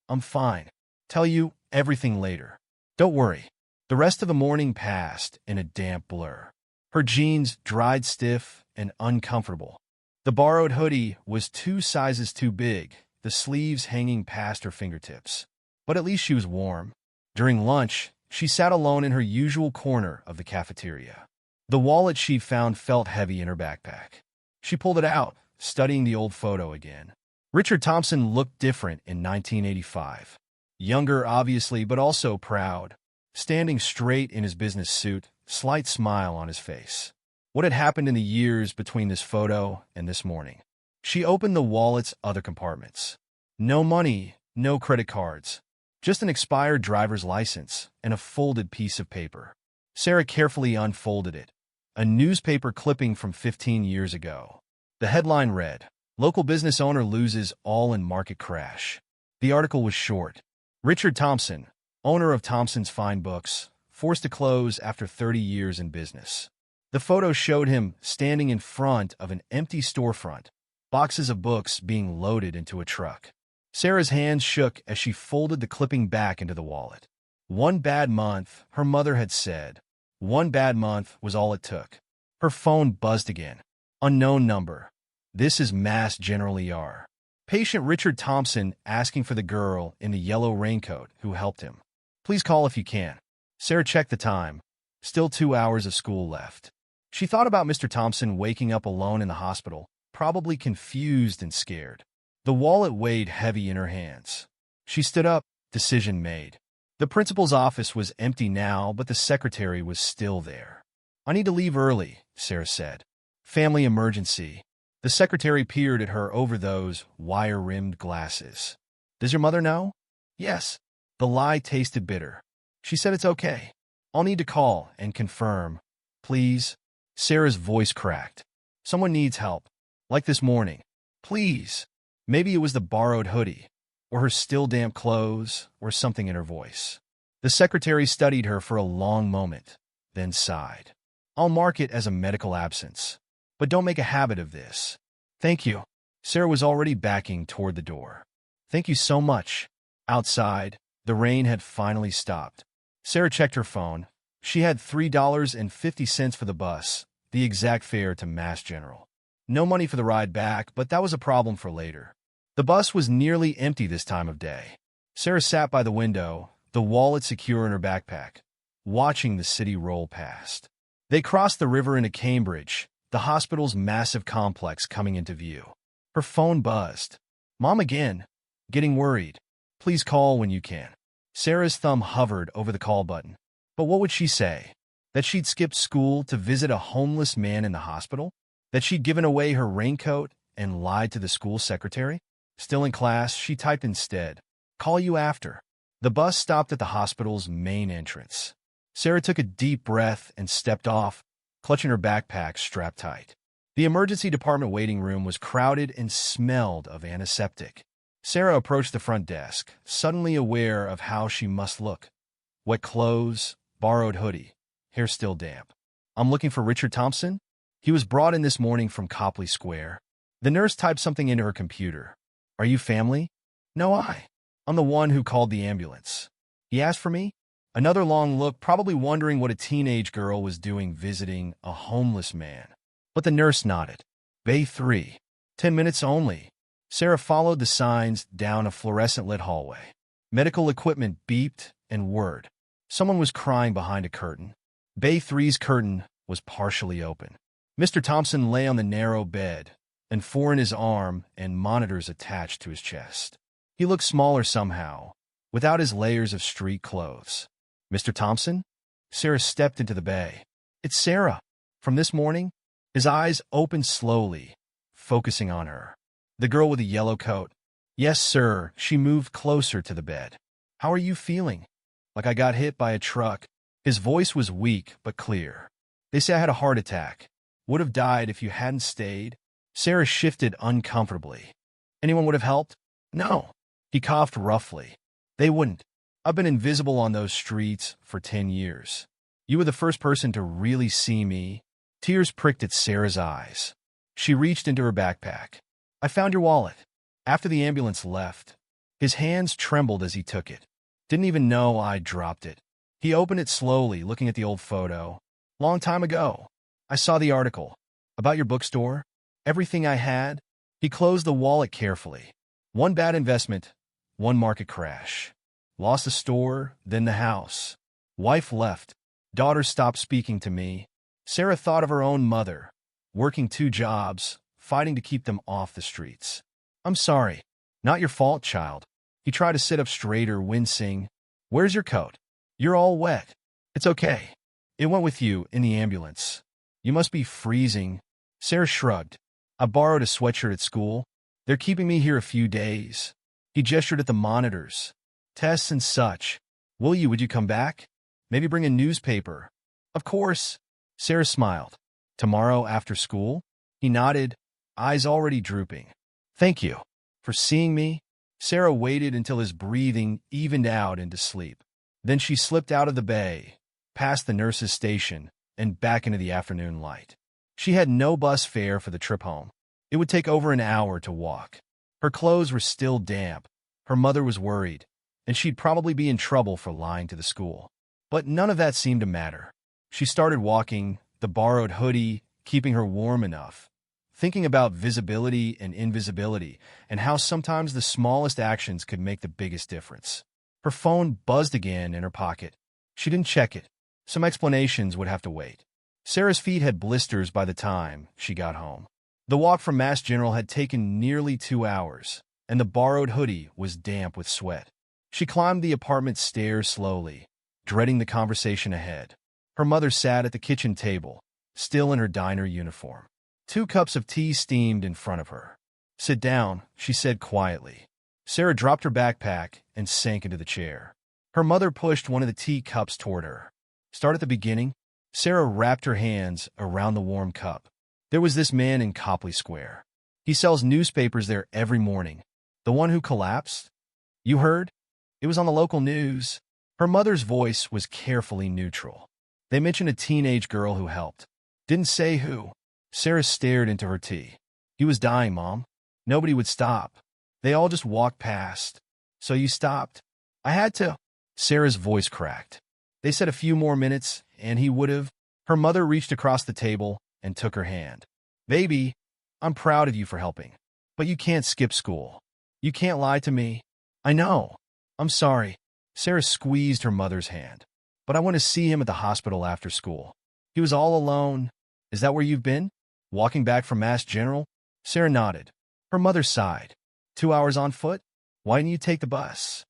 [SPEAKER 1] I'm fine. Tell you everything later. Don't worry. The rest of the morning passed in a damp blur. Her jeans dried stiff and uncomfortable. The borrowed hoodie was 2 sizes too big, the sleeves hanging past her fingertips. But at least she was warm. During lunch, she sat alone in her usual corner of the cafeteria. The wallet she found felt heavy in her backpack. She pulled it out, studying the old photo again. Richard Thompson looked different in 1985. Younger, obviously, but also proud. Standing straight in his business suit, slight smile on his face. What had happened in the years between this photo and this morning? She opened the wallet's other compartments. No money, no credit cards. Just an expired driver's license and a folded piece of paper. Sarah carefully unfolded it. A newspaper clipping from 15 years ago. The headline read, Local business owner loses all in market crash. The article was short. Richard Thompson, owner of Thompson's Fine Books, forced to close after 30 years in business. The photo showed him standing in front of an empty storefront, boxes of books being loaded into a truck. Sarah's hands shook as she folded the clipping back into the wallet. One bad month, her mother had said. One bad month was all it took. Her phone buzzed again. Unknown number. This is Mass General ER. Patient Richard Thompson asking for the girl in the yellow raincoat who helped him. Please call if you can. Sarah checked the time. Still 2 hours of school left. She thought about Mr. Thompson waking up alone in the hospital, probably confused and scared. The wallet weighed heavy in her hands. She stood up, decision made. The principal's office was empty now, but the secretary was still there. I need to leave early, Sarah said. Family emergency. The secretary peered at her over those wire-rimmed glasses. Does your mother know? Yes. The lie tasted bitter. She said it's okay. I'll need to call and confirm. Please? Sarah's voice cracked. Someone needs help. Like this morning. Please. Maybe it was the borrowed hoodie, or her still damp clothes, or something in her voice. The secretary studied her for a long moment, then sighed. I'll mark it as a medical absence. But don't make a habit of this. Thank you. Sarah was already backing toward the door. Thank you so much. Outside, the rain had finally stopped. Sarah checked her phone. She had $3.50 for the bus, the exact fare to Mass General. No money for the ride back, but that was a problem for later. The bus was nearly empty this time of day. Sarah sat by the window, the wallet secure in her backpack, watching the city roll past. They crossed the river into Cambridge, the hospital's massive complex coming into view. Her phone buzzed. Mom again. Getting worried. Please call when you can. Sarah's thumb hovered over the call button. But what would she say? That she'd skipped school to visit a homeless man in the hospital? That she'd given away her raincoat and lied to the school secretary? Still in class, she typed instead, call you after. The The bus stopped at the hospital's main entrance. Sarah took a deep breath and stepped off, clutching her backpack strapped tight. The emergency department waiting room was crowded and smelled of antiseptic. Sarah approached the front desk, suddenly aware of how she must look. Wet clothes, borrowed hoodie, hair still damp. "I'm looking for Richard Thompson?" He was brought in this morning from Copley Square. The nurse typed something into her computer. "Are you family?" "No, I'm the one who called the ambulance." "He asked for me?" Another long look, probably wondering what a teenage girl was doing visiting a homeless man. But the nurse nodded. "Bay 3. 10 minutes only." Sarah followed the signs down a fluorescent-lit hallway. Medical equipment beeped and whirred. Someone was crying behind a curtain. Bay 3's curtain was partially open. Mr. Thompson lay on the narrow bed, an IV in his arm and monitors attached to his chest. He looked smaller somehow, without his layers of street clothes. "Mr. Thompson?" Sarah stepped into the bay. "It's Sarah. From this morning?" His eyes opened slowly, focusing on her. The girl with the yellow coat. "Yes, sir." She moved closer to the bed. "How are you feeling?" "Like I got hit by a truck." His voice was weak but clear. "They say I had a heart attack. Would have died if you hadn't stayed." Sarah shifted uncomfortably. "Anyone would have helped?" "No." He coughed roughly. "They wouldn't. I've been invisible on those streets for 10 years. You were the first person to really see me." Tears pricked at Sarah's eyes. She reached into her backpack. "I found your wallet." After the ambulance left, his hands trembled as he took it. "Didn't even know I dropped it." He opened it slowly, looking at the old photo. "Long time ago. I saw the article. About your bookstore. Everything I had." He closed the wallet carefully. One bad investment, one market crash. Lost the store, then the house. Wife left. Daughter stopped speaking to me. Sarah thought of her own mother, working 2 jobs, fighting to keep them off the streets. "I'm sorry." "Not your fault, child." He tried to sit up straighter, wincing. "Where's your coat? You're all wet." "It's okay. It went with you in the ambulance. You must be freezing." Sarah shrugged. "I borrowed a sweatshirt at school. They're keeping me here a few days." He gestured at the monitors. "Tests and such. Would you come back? Maybe bring a newspaper." "Of course." Sarah smiled. "Tomorrow after school?" He nodded, eyes already drooping. "Thank you for seeing me." Sarah waited until his breathing evened out into sleep. Then she slipped out of the bay, past the nurse's station, and back into the afternoon light. She had no bus fare for the trip home. It would take over an hour to walk. Her clothes were still damp. Her mother was worried, and she'd probably be in trouble for lying to the school. But none of that seemed to matter. She started walking, the borrowed hoodie keeping her warm enough, thinking about visibility and invisibility, and how sometimes the smallest actions could make the biggest difference. Her phone buzzed again in her pocket. She didn't check it. Some explanations would have to wait. Sarah's feet had blisters by the time she got home. The walk from Mass General had taken nearly 2 hours, and the borrowed hoodie was damp with sweat. She climbed the apartment stairs slowly, dreading the conversation ahead. Her mother sat at the kitchen table, still in her diner uniform. 2 cups of tea steamed in front of her. "Sit down," she said quietly. Sarah dropped her backpack and sank into the chair. Her mother pushed one of the tea cups toward her. "Start at the beginning." Sarah wrapped her hands around the warm cup. "There was this man in Copley Square. He sells newspapers there every morning. The one who collapsed? You heard? It was on the local news." Her mother's voice was carefully neutral. "They mentioned a teenage girl who helped. Didn't say who." Sarah stared into her tea. "He was dying, Mom. Nobody would stop. They all just walked past. So you stopped?" "I had to." Sarah's voice cracked. "They said a few more minutes, and he would have." Her mother reached across the table and took her hand. "Baby, I'm proud of you for helping. But you can't skip school. You can't lie to me." "I know. I'm sorry." Sarah squeezed her mother's hand. "But I want to see him at the hospital after school." "He was all alone." "Is that where you've been? Walking back from Mass General?" Sarah nodded. Her mother sighed. 2 hours on foot? Why didn't you take the bus?"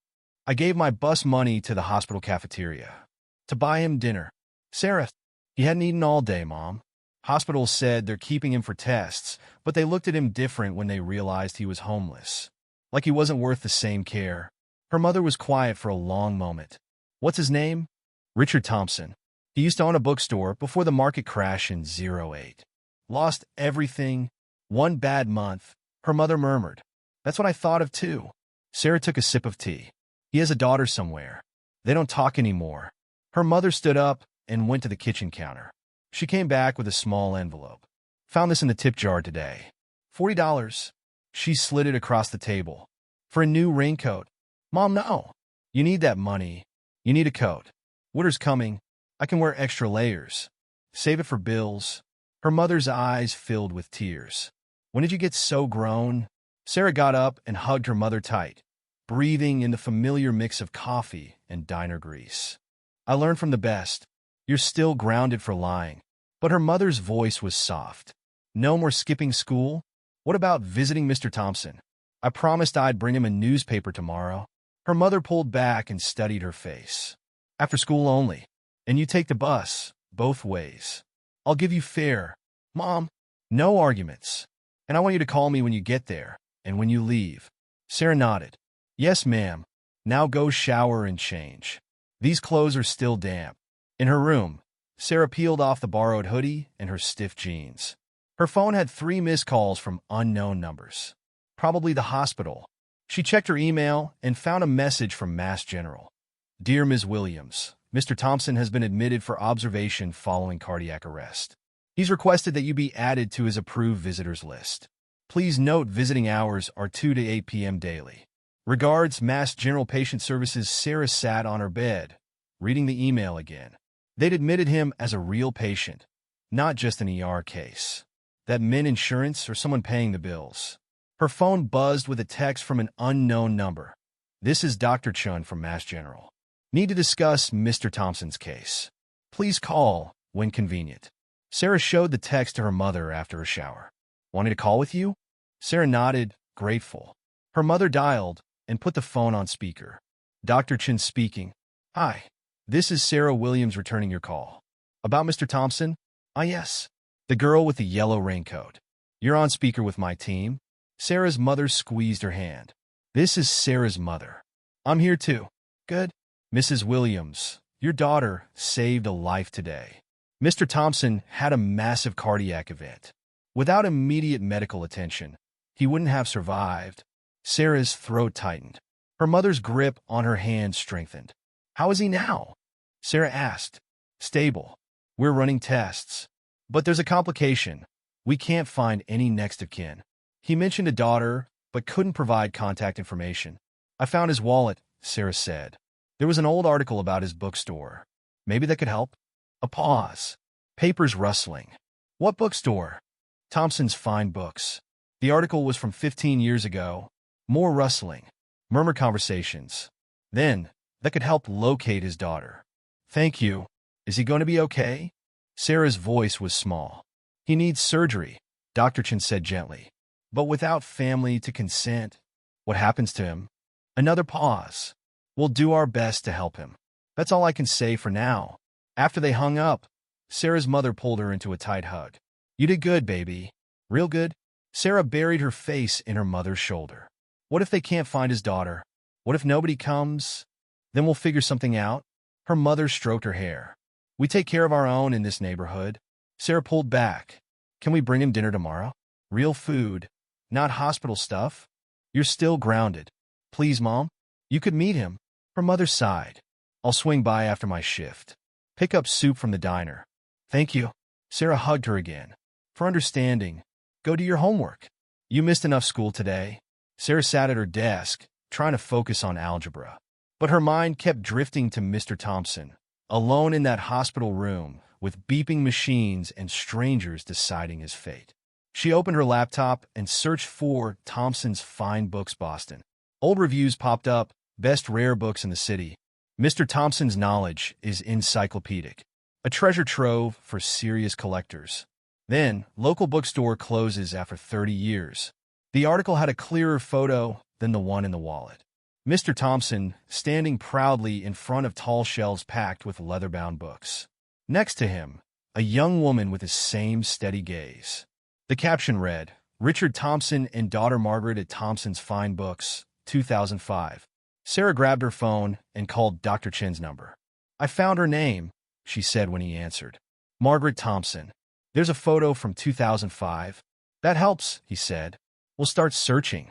[SPEAKER 1] "I gave my bus money to the hospital cafeteria. To buy him dinner." "Sarah, he hadn't eaten all day, Mom. Hospitals said they're keeping him for tests, but they looked at him different when they realized he was homeless. Like he wasn't worth the same care." Her mother was quiet for a long moment. What's his name? Richard Thompson. He used to own a bookstore before the market crash in '08. Lost everything. One bad month, her mother murmured. That's what I thought of too. Sarah took a sip of tea. He has a daughter somewhere. They don't talk anymore. Her mother stood up and went to the kitchen counter. She came back with a small envelope. Found this in the tip jar today. $40. She slid it across the table. For a new raincoat. Mom, no. You need that money. You need a coat. Winter's coming. I can wear extra layers. Save it for bills. Her mother's eyes filled with tears. When did you get so grown? Sarah got up and hugged her mother tight, breathing in the familiar mix of coffee and diner grease. I learned from the best. You're still grounded for lying. But her mother's voice was soft. No more skipping school? What about visiting Mr. Thompson? I promised I'd bring him a newspaper tomorrow. Her mother pulled back and studied her face. After school only. And you take the bus, both ways. I'll give you fare. Mom, no arguments. And I want you to call me when you get there and when you leave. Sarah nodded. Yes, ma'am. Now go shower and change. These clothes are still damp. In her room, Sarah peeled off the borrowed hoodie and her stiff jeans. Her phone had 3 missed calls from unknown numbers. Probably the hospital. She checked her email and found a message from Mass General. Dear Ms. Williams, Mr. Thompson has been admitted for observation following cardiac arrest. He's requested that you be added to his approved visitors list. Please note visiting hours are 2 to 8 p.m. daily. Regards, Mass General Patient Services. Sarah sat on her bed, reading the email again. They'd admitted him as a real patient, not just an ER case. That meant insurance or someone paying the bills. Her phone buzzed with a text from an unknown number. This is Dr. Chun from Mass General. Need to discuss Mr. Thompson's case. Please call when convenient. Sarah showed the text to her mother after a shower. Want me to call with you? Sarah nodded, grateful. Her mother dialed and put the phone on speaker. Dr. Chun speaking. Hi, this is Sarah Williams returning your call. About Mr. Thompson? Ah, yes. The girl with the yellow raincoat. You're on speaker with my team. Sarah's mother squeezed her hand. This is Sarah's mother. I'm here too. Good. Mrs. Williams, your daughter saved a life today. Mr. Thompson had a massive cardiac event. Without immediate medical attention, he wouldn't have survived. Sarah's throat tightened. Her mother's grip on her hand strengthened. How is he now? Sarah asked. Stable. We're running tests. But there's a complication. We can't find any next of kin. He mentioned a daughter, but couldn't provide contact information. I found his wallet, Sarah said. There was an old article about his bookstore. Maybe that could help? A pause. Papers rustling. What bookstore? Thompson's Fine Books. The article was from 15 years ago. More rustling. Murmur conversations. Then, that could help locate his daughter. Thank you. Is he going to be okay? Sarah's voice was small. He needs surgery, Dr. Chun said gently. But without family to consent, what happens to him? Another pause. We'll do our best to help him. That's all I can say for now. After they hung up, Sarah's mother pulled her into a tight hug. You did good, baby. Real good? Sarah buried her face in her mother's shoulder. What if they can't find his daughter? What if nobody comes? Then we'll figure something out. Her mother stroked her hair. We take care of our own in this neighborhood. Sarah pulled back. Can we bring him dinner tomorrow? Real food, not hospital stuff. You're still grounded. Please, Mom. You could meet him. Her mother sighed. I'll swing by after my shift. Pick up soup from the diner. Thank you. Sarah hugged her again. For understanding. Go do your homework. You missed enough school today. Sarah sat at her desk, trying to focus on algebra. But her mind kept drifting to Mr. Thompson, alone in that hospital room, with beeping machines and strangers deciding his fate. She opened her laptop and searched for Thompson's Fine Books Boston. Old reviews popped up, best rare books in the city. Mr. Thompson's knowledge is encyclopedic, a treasure trove for serious collectors. Then, local bookstore closes after 30 years. The article had a clearer photo than the one in the wallet. Mr. Thompson, standing proudly in front of tall shelves packed with leather-bound books. Next to him, a young woman with the same steady gaze. The caption read, Richard Thompson and daughter Margaret at Thompson's Fine Books, 2005. Sarah grabbed her phone and called Dr. Chin's number. "I found her name," she said when he answered. "Margaret Thompson. There's a photo from 2005. "That helps," he said. "We'll start searching."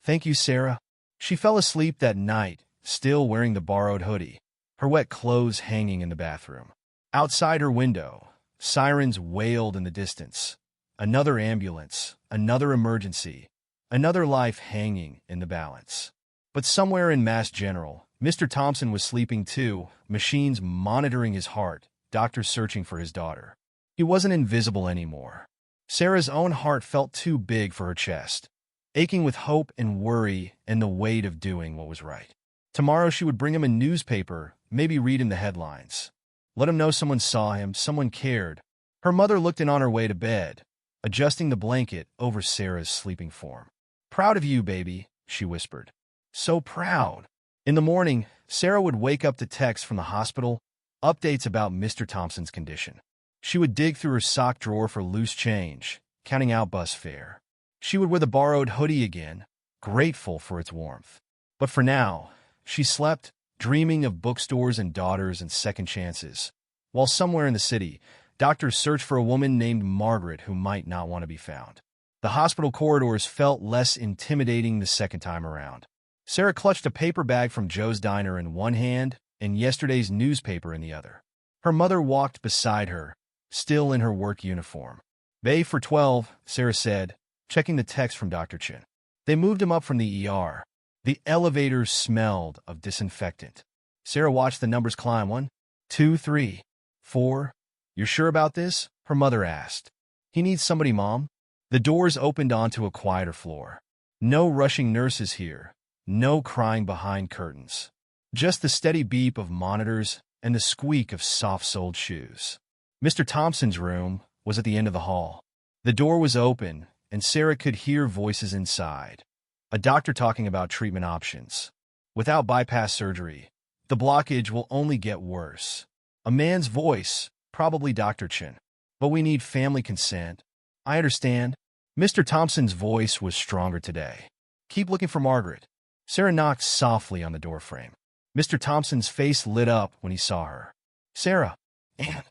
[SPEAKER 1] "Thank you, Sarah." She fell asleep that night, still wearing the borrowed hoodie, her wet clothes hanging in the bathroom. Outside her window, sirens wailed in the distance. Another ambulance, another emergency, another life hanging in the balance. But somewhere in Mass General, Mr. Thompson was sleeping too, machines monitoring his heart, doctors searching for his daughter. He wasn't invisible anymore. Sarah's own heart felt too big for her chest, aching with hope and worry and the weight of doing what was right. Tomorrow she would bring him a newspaper, maybe read him the headlines. Let him know someone saw him, someone cared. Her mother looked in on her way to bed, adjusting the blanket over Sarah's sleeping form. "Proud of you, baby," she whispered. "So proud." In the morning, Sarah would wake up to texts from the hospital, updates about Mr. Thompson's condition. She would dig through her sock drawer for loose change, counting out bus fare. She would wear the borrowed hoodie again, grateful for its warmth. But for now, she slept, dreaming of bookstores and daughters and second chances. While somewhere in the city, doctors searched for a woman named Margaret who might not want to be found. The hospital corridors felt less intimidating the second time around. Sarah clutched a paper bag from Joe's Diner in one hand and yesterday's newspaper in the other. Her mother walked beside her, still in her work uniform. "Bay for 12, Sarah said, checking the text from Dr. Chin. They moved him up from the ER. The elevator smelled of disinfectant. Sarah watched the numbers climb. 1, 2, 3, 4. "You're sure about this?" her mother asked. "He needs somebody, Mom." The doors opened onto a quieter floor. No rushing nurses here. No crying behind curtains. Just the steady beep of monitors and the squeak of soft-soled shoes. Mr. Thompson's room was at the end of the hall. The door was open, and Sarah could hear voices inside. A doctor talking about treatment options. Without bypass surgery, the blockage will only get worse. A man's voice, probably Dr. Chin. "But we need family consent." "I understand." Mr. Thompson's voice was stronger today. "Keep looking for Margaret." Sarah knocked softly on the doorframe. Mr. Thompson's face lit up when he saw her. "Sarah, Aunt,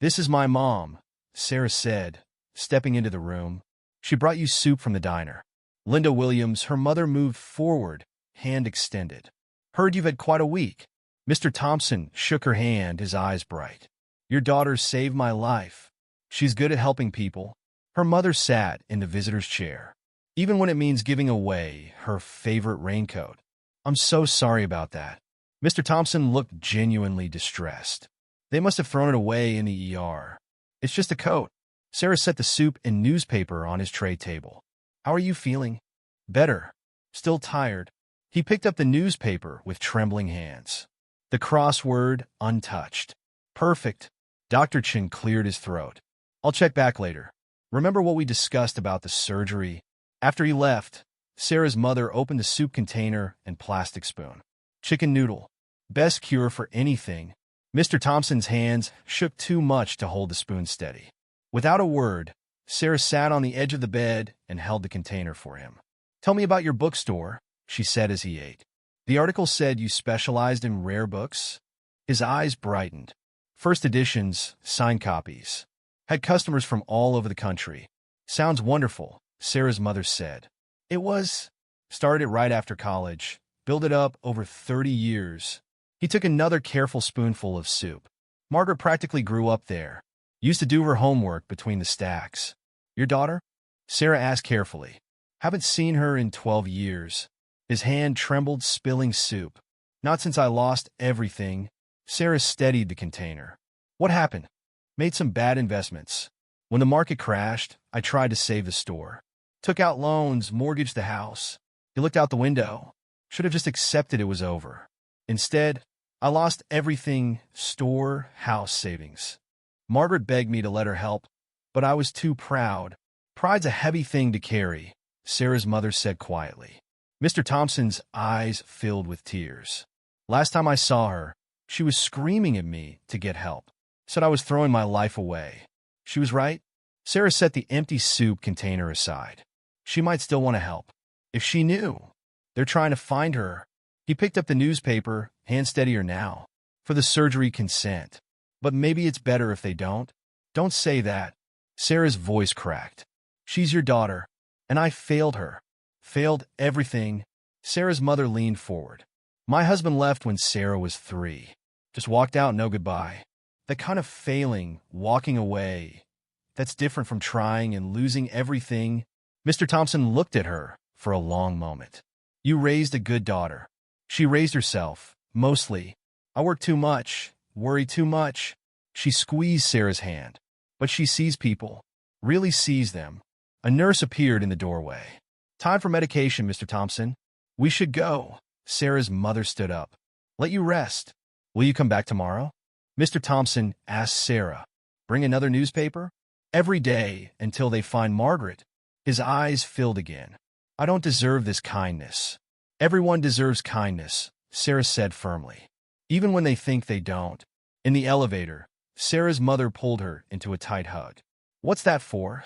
[SPEAKER 1] this is my mom," Sarah said, stepping into the room. "She brought you soup from the diner." Linda Williams, her mother, moved forward, hand extended. "Heard you've had quite a week." Mr. Thompson shook her hand, his eyes bright. "Your daughter saved my life. She's good at helping people." Her mother sat in the visitor's chair, even when it means giving away her favorite raincoat. "I'm so sorry about that." Mr. Thompson looked genuinely distressed. "They must have thrown it away in the ER. It's just a coat." Sarah set the soup and newspaper on his tray table. "How are you feeling?" "Better. Still tired." He picked up the newspaper with trembling hands. The crossword untouched. "Perfect." Dr. Chin cleared his throat. "I'll check back later. Remember what we discussed about the surgery?" After he left, Sarah's mother opened the soup container and plastic spoon. "Chicken noodle. Best cure for anything." Mr. Thompson's hands shook too much to hold the spoon steady. Without a word, Sarah sat on the edge of the bed and held the container for him. "Tell me about your bookstore," she said as he ate. "The article said you specialized in rare books." His eyes brightened. "First editions, signed copies. Had customers from all over the country." "Sounds wonderful," Sarah's mother said. "It was. Started it right after college. Built it up over 30 years. He took another careful spoonful of soup. "Margaret practically grew up there. Used to do her homework between the stacks." "Your daughter?" Sarah asked carefully. "Haven't seen her in 12 years. His hand trembled, spilling soup. "Not since I lost everything." Sarah steadied the container. "What happened?" "Made some bad investments. When the market crashed, I tried to save the store. Took out loans, mortgaged the house." He looked out the window. "Should have just accepted it was over. Instead, I lost everything, store, house, savings. Margaret begged me to let her help, but I was too proud." "Pride's a heavy thing to carry," Sarah's mother said quietly. Mr. Thompson's eyes filled with tears. "Last time I saw her, she was screaming at me to get help. Said I was throwing my life away. She was right." Sarah set the empty soup container aside. "She might still want to help. If she knew. They're trying to find her." He picked up the newspaper, hand steadier now, for the surgery consent. But maybe it's better if they don't. Don't say that. Sarah's voice cracked. She's your daughter, and I failed her. Failed everything. Sarah's mother leaned forward. My husband left when Sarah was 3. Just walked out, no goodbye. That kind of failing, walking away, that's different from trying and losing everything. Mr. Thompson looked at her for a long moment. You raised a good daughter. She raised herself, mostly. I work too much, worry too much. She squeezed Sarah's hand. But she sees people, really sees them. A nurse appeared in the doorway. Time for medication, Mr. Thompson. We should go. Sarah's mother stood up. Let you rest. Will you come back tomorrow? Mr. Thompson asked Sarah. Bring another newspaper? Every day until they find Margaret. His eyes filled again. I don't deserve this kindness. Everyone deserves kindness, Sarah said firmly. Even when they think they don't. In the elevator, Sarah's mother pulled her into a tight hug. What's that for?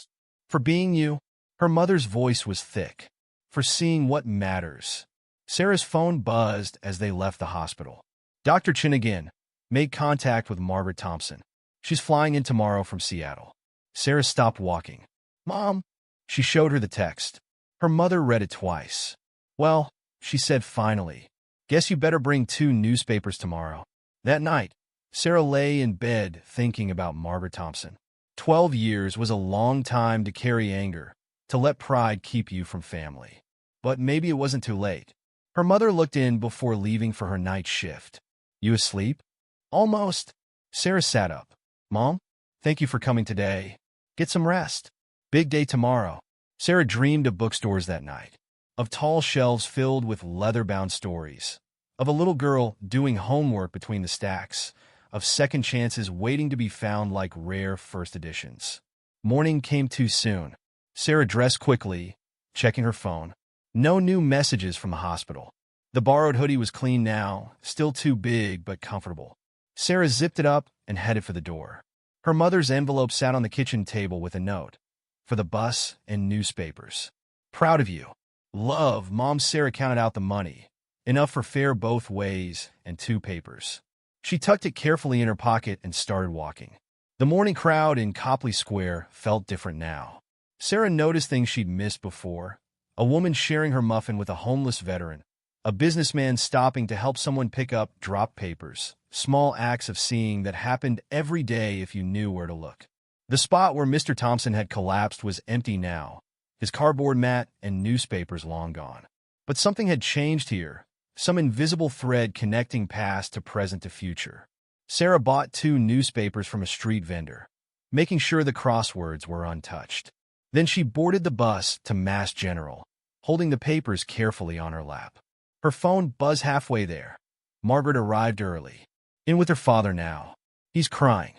[SPEAKER 1] For being you. Her mother's voice was thick. For seeing what matters. Sarah's phone buzzed as they left the hospital. Dr. Chin again made contact with Margaret Thompson. She's flying in tomorrow from Seattle. Sarah stopped walking. Mom. She showed her the text. Her mother read it twice. Well, she said finally, guess you better bring 2 newspapers tomorrow. That night, Sarah lay in bed thinking about Margaret Thompson. 12 years was a long time to carry anger, to let pride keep you from family. But maybe it wasn't too late. Her mother looked in before leaving for her night shift. You asleep? Almost. Sarah sat up. Mom, thank you for coming today. Get some rest. Big day tomorrow. Sarah dreamed of bookstores that night, of tall shelves filled with leather-bound stories, of a little girl doing homework between the stacks, of second chances waiting to be found like rare first editions. Morning came too soon. Sarah dressed quickly, checking her phone. No new messages from the hospital. The borrowed hoodie was clean now, still too big but comfortable. Sarah zipped it up and headed for the door. Her mother's envelope sat on the kitchen table with a note. For the bus and newspapers. Proud of you. Love, Mom. Sarah counted out the money. Enough for fare both ways and 2 papers. She tucked it carefully in her pocket and started walking. The morning crowd in Copley Square felt different now. Sarah noticed things she'd missed before. A woman sharing her muffin with a homeless veteran. A businessman stopping to help someone pick up dropped papers. Small acts of seeing that happened every day if you knew where to look. The spot where Mr. Thompson had collapsed was empty now, his cardboard mat and newspapers long gone. But something had changed here, some invisible thread connecting past to present to future. Sarah bought 2 newspapers from a street vendor, making sure the crosswords were untouched. Then she boarded the bus to Mass General, holding the papers carefully on her lap. Her phone buzzed halfway there. Margaret arrived early. In with her father now. He's crying.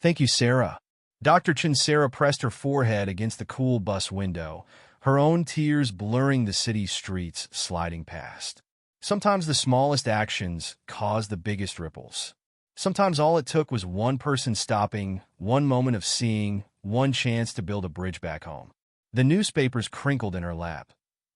[SPEAKER 1] Thank you, Sarah. Dr. Chin. Sarah pressed her forehead against the cool bus window, her own tears blurring the city's streets sliding past. Sometimes the smallest actions cause the biggest ripples. Sometimes all it took was one person stopping, one moment of seeing, one chance to build a bridge back home. The newspapers crinkled in her lap.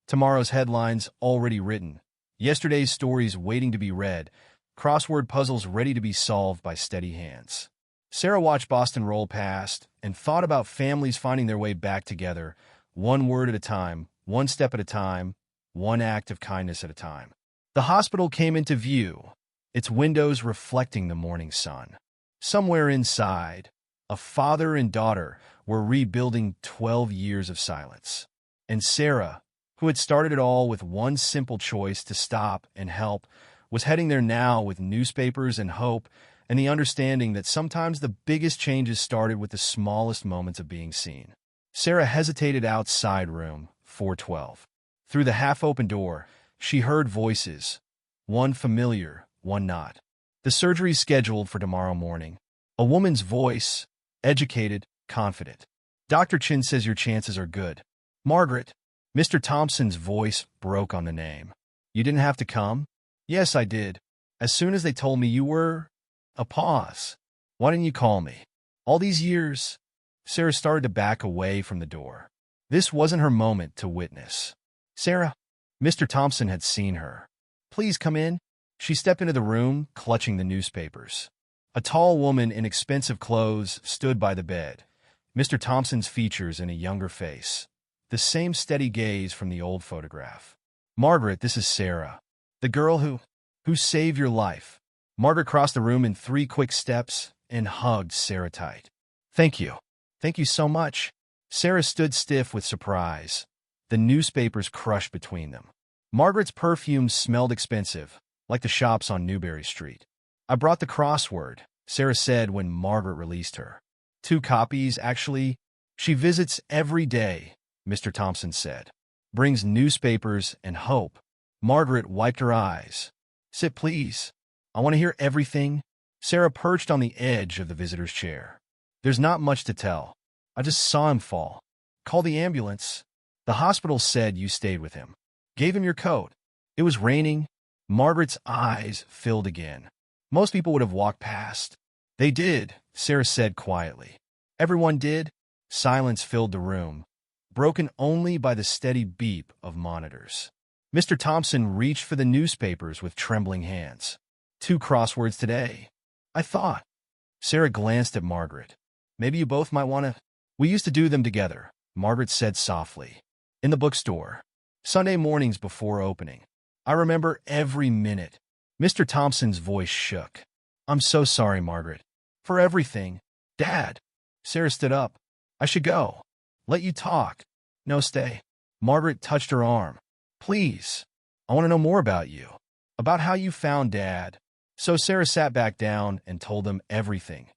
[SPEAKER 1] Tomorrow's headlines already written. Yesterday's stories waiting to be read. Crossword puzzles ready to be solved by steady hands. Sarah watched Boston roll past and thought about families finding their way back together, one word at a time, one step at a time, one act of kindness at a time. The hospital came into view, its windows reflecting the morning sun. Somewhere inside, a father and daughter were rebuilding 12 years of silence. And Sarah, who had started it all with one simple choice to stop and help, was heading there now with newspapers and hope and the understanding that sometimes the biggest changes started with the smallest moments of being seen. Sarah hesitated outside room 412. Through the half-open door, she heard voices, one familiar, one not. The surgery's scheduled for tomorrow morning. A woman's voice, educated, confident. Dr. Chin says your chances are good. Margaret. Mr. Thompson's voice broke on the name. You didn't have to come? Yes, I did. As soon as they told me you were... A pause. Why didn't you call me? All these years... Sarah started to back away from the door. This wasn't her moment to witness. Sarah. Mr. Thompson had seen her. Please come in. She stepped into the room, clutching the newspapers. A tall woman in expensive clothes stood by the bed, Mr. Thompson's features in a younger face. The same steady gaze from the old photograph. Margaret, this is Sarah. The girl who saved your life. Margaret crossed the room in 3 quick steps and hugged Sarah tight. Thank you. Thank you so much. Sarah stood stiff with surprise. The newspapers crushed between them. Margaret's perfume smelled expensive, like the shops on Newberry Street. I brought the crossword, Sarah said when Margaret released her. 2 copies, actually. She visits every day, Mr. Thompson said. Brings newspapers and hope. Margaret wiped her eyes. Sit, please. I want to hear everything. Sarah perched on the edge of the visitor's chair. There's not much to tell. I just saw him fall. Call the ambulance. The hospital said you stayed with him. Gave him your coat. It was raining. Margaret's eyes filled again. Most people would have walked past. They did, Sarah said quietly. Everyone did. Silence filled the room, broken only by the steady beep of monitors. Mr. Thompson reached for the newspapers with trembling hands. 2 crosswords today. I thought. Sarah glanced at Margaret. Maybe you both might want to. We used to do them together, Margaret said softly. In the bookstore. Sunday mornings before opening. I remember every minute. Mr. Thompson's voice shook. I'm so sorry, Margaret. For everything. Dad. Sarah stood up. I should go. Let you talk. No, stay. Margaret touched her arm. Please. I want to know more about you. About how you found Dad. So Sarah sat back down and told them everything.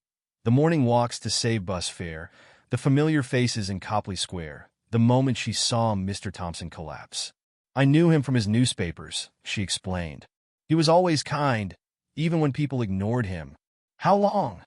[SPEAKER 1] The morning walks to save bus fare, the familiar faces in Copley Square, the moment she saw Mr. Thompson collapse. I knew him from his newspapers, she explained. He was always kind, even when people ignored him. How long?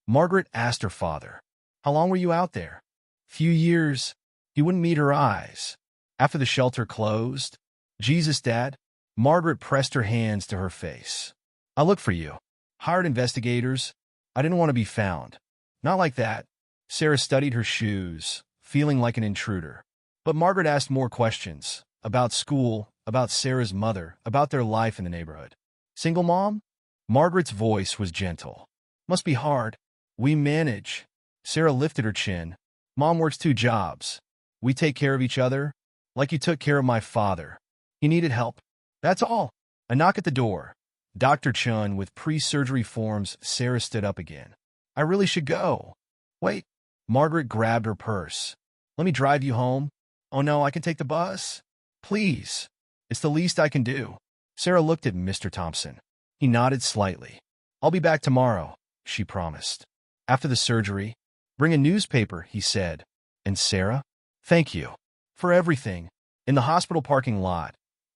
[SPEAKER 1] Margaret asked her father. How long were you out there? Few years. He wouldn't meet her eyes. After the shelter closed? Jesus, Dad. Margaret pressed her hands to her face. I looked for you. Hired investigators. I didn't want to be found. Not like that. Sarah studied her shoes, feeling like an intruder. But Margaret asked more questions. About school, about Sarah's mother, about their life in the neighborhood. Single mom? Margaret's voice was gentle. Must be hard. We manage. Sarah lifted her chin. Mom works 2 jobs. We take care of each other, like you took care of my father. He needed help. That's all. A knock at the door. Dr. Chun with pre-surgery forms. Sarah stood up again. I really should go. Wait. Margaret grabbed her purse. Let me drive you home. Oh no, I can take the bus. Please. It's the least I can do. Sarah looked at Mr. Thompson. He nodded slightly. I'll be back tomorrow, she promised. After the surgery, bring a newspaper, he said. And Sarah? Thank you. For everything. In the hospital parking lot,